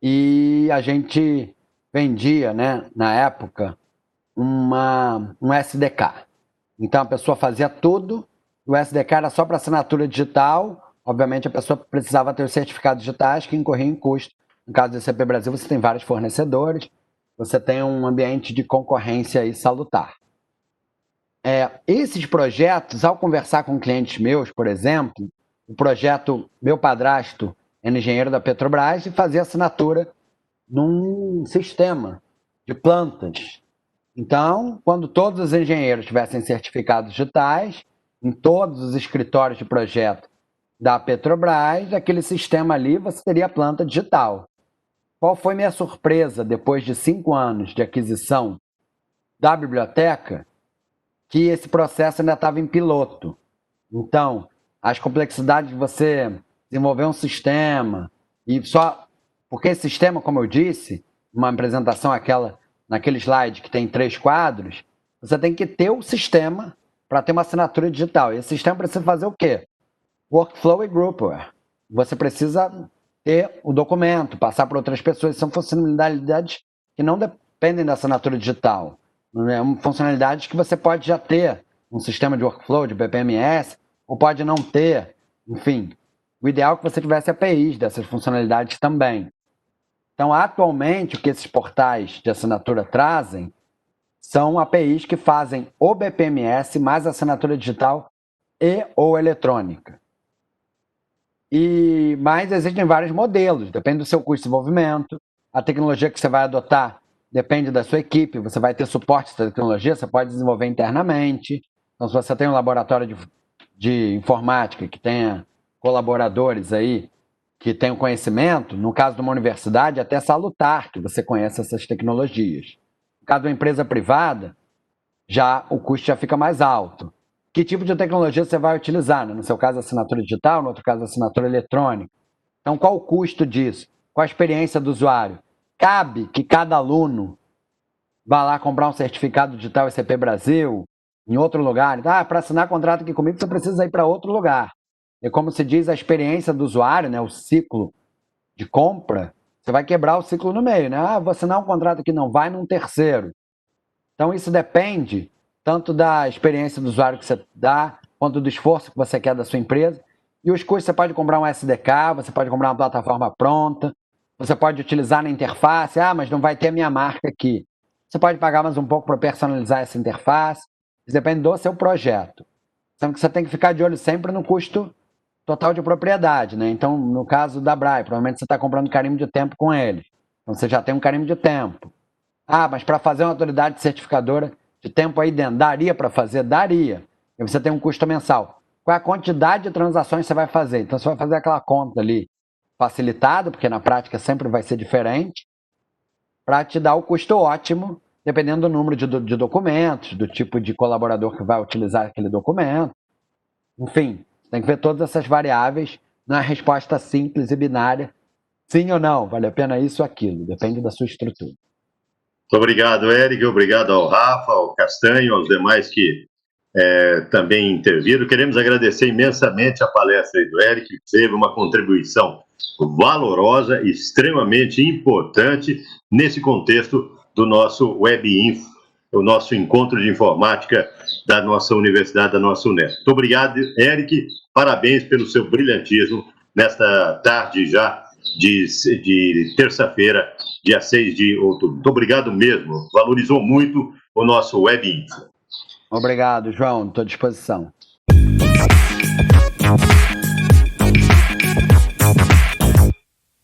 e a gente vendia, né, na época, um SDK. Então, a pessoa fazia tudo, o SDK era só para assinatura digital, obviamente a pessoa precisava ter os certificados digitais que incorriam em custo. No caso do ICP Brasil, você tem vários fornecedores, você tem um ambiente de concorrência aí salutar. Esses projetos, ao conversar com clientes meus, por exemplo, o projeto Meu Padrasto era engenheiro da Petrobras e fazia assinatura num sistema de plantas. Então, quando todos os engenheiros tivessem certificados digitais, em todos os escritórios de projeto da Petrobras, aquele sistema ali você teria planta digital. Qual foi minha surpresa depois de 5 anos de aquisição da biblioteca? Que esse processo ainda estava em piloto. Então, as complexidades de você desenvolver um sistema, e só porque esse sistema, como eu disse, uma apresentação naquele slide que tem 3 quadros, você tem que ter o sistema para ter uma assinatura digital. E esse sistema precisa fazer o quê? Workflow e groupware. Você precisa ter o documento, passar para outras pessoas. São funcionalidades que não dependem da assinatura digital. É uma funcionalidade que você pode já ter um sistema de workflow, de BPMS, ou pode não ter. Enfim, o ideal é que você tivesse APIs dessas funcionalidades também. Então, atualmente, o que esses portais de assinatura trazem são APIs que fazem o BPMS mais assinatura digital e ou eletrônica. Mas existem vários modelos, depende do seu custo de desenvolvimento, a tecnologia que você vai adotar depende da sua equipe, você vai ter suporte dessa tecnologia, você pode desenvolver internamente. Então, se você tem um laboratório de informática que tenha colaboradores aí que tenham conhecimento, no caso de uma universidade, até salutar que você conheça essas tecnologias. No caso de uma empresa privada, o custo já fica mais alto. Que tipo de tecnologia você vai utilizar? Né? No seu caso, assinatura digital, no outro caso, assinatura eletrônica. Então, qual o custo disso? Qual a experiência do usuário? Cabe que cada aluno vá lá comprar um certificado digital ICP Brasil, em outro lugar. Então, para assinar contrato aqui comigo, você precisa ir para outro lugar. E como se diz, a experiência do usuário, né, o ciclo de compra, você vai quebrar o ciclo no meio, né? Vou assinar um contrato aqui, não, vai num terceiro. Então, isso depende tanto da experiência do usuário que você dá, quanto do esforço que você quer da sua empresa. E os custos, você pode comprar um SDK, você pode comprar uma plataforma pronta, você pode utilizar na interface, mas não vai ter a minha marca aqui. Você pode pagar mais um pouco para personalizar essa interface. Isso depende do seu projeto. Sendo que você tem que ficar de olho sempre no custo total de propriedade, né? Então, no caso da BRAE, provavelmente você está comprando carimbo de tempo com ele. Então, você já tem um carimbo de tempo. Mas para fazer uma autoridade certificadora de tempo aí dentro, daria para fazer? Daria. E você tem um custo mensal. Qual é a quantidade de transações que você vai fazer? Então, você vai fazer aquela conta ali facilitada, porque na prática sempre vai ser diferente, para te dar o custo ótimo, dependendo do número de documentos, do tipo de colaborador que vai utilizar aquele documento. Enfim, tem que ver todas essas variáveis, não é resposta simples e binária, sim ou não, vale a pena isso ou aquilo, depende da sua estrutura.
Muito obrigado, Eric, obrigado ao Rafa, ao Castanho, aos demais que também interviram. Queremos agradecer imensamente a palestra aí do Eric, que teve uma contribuição valorosa, extremamente importante nesse contexto do nosso WebInfo, o nosso encontro de informática da nossa universidade, da nossa Unesp. Muito obrigado, Eric, parabéns pelo seu brilhantismo nesta tarde já de terça-feira, dia 6 de outubro. Muito obrigado mesmo, valorizou muito o nosso WebInfo.
Obrigado, João, estou à disposição.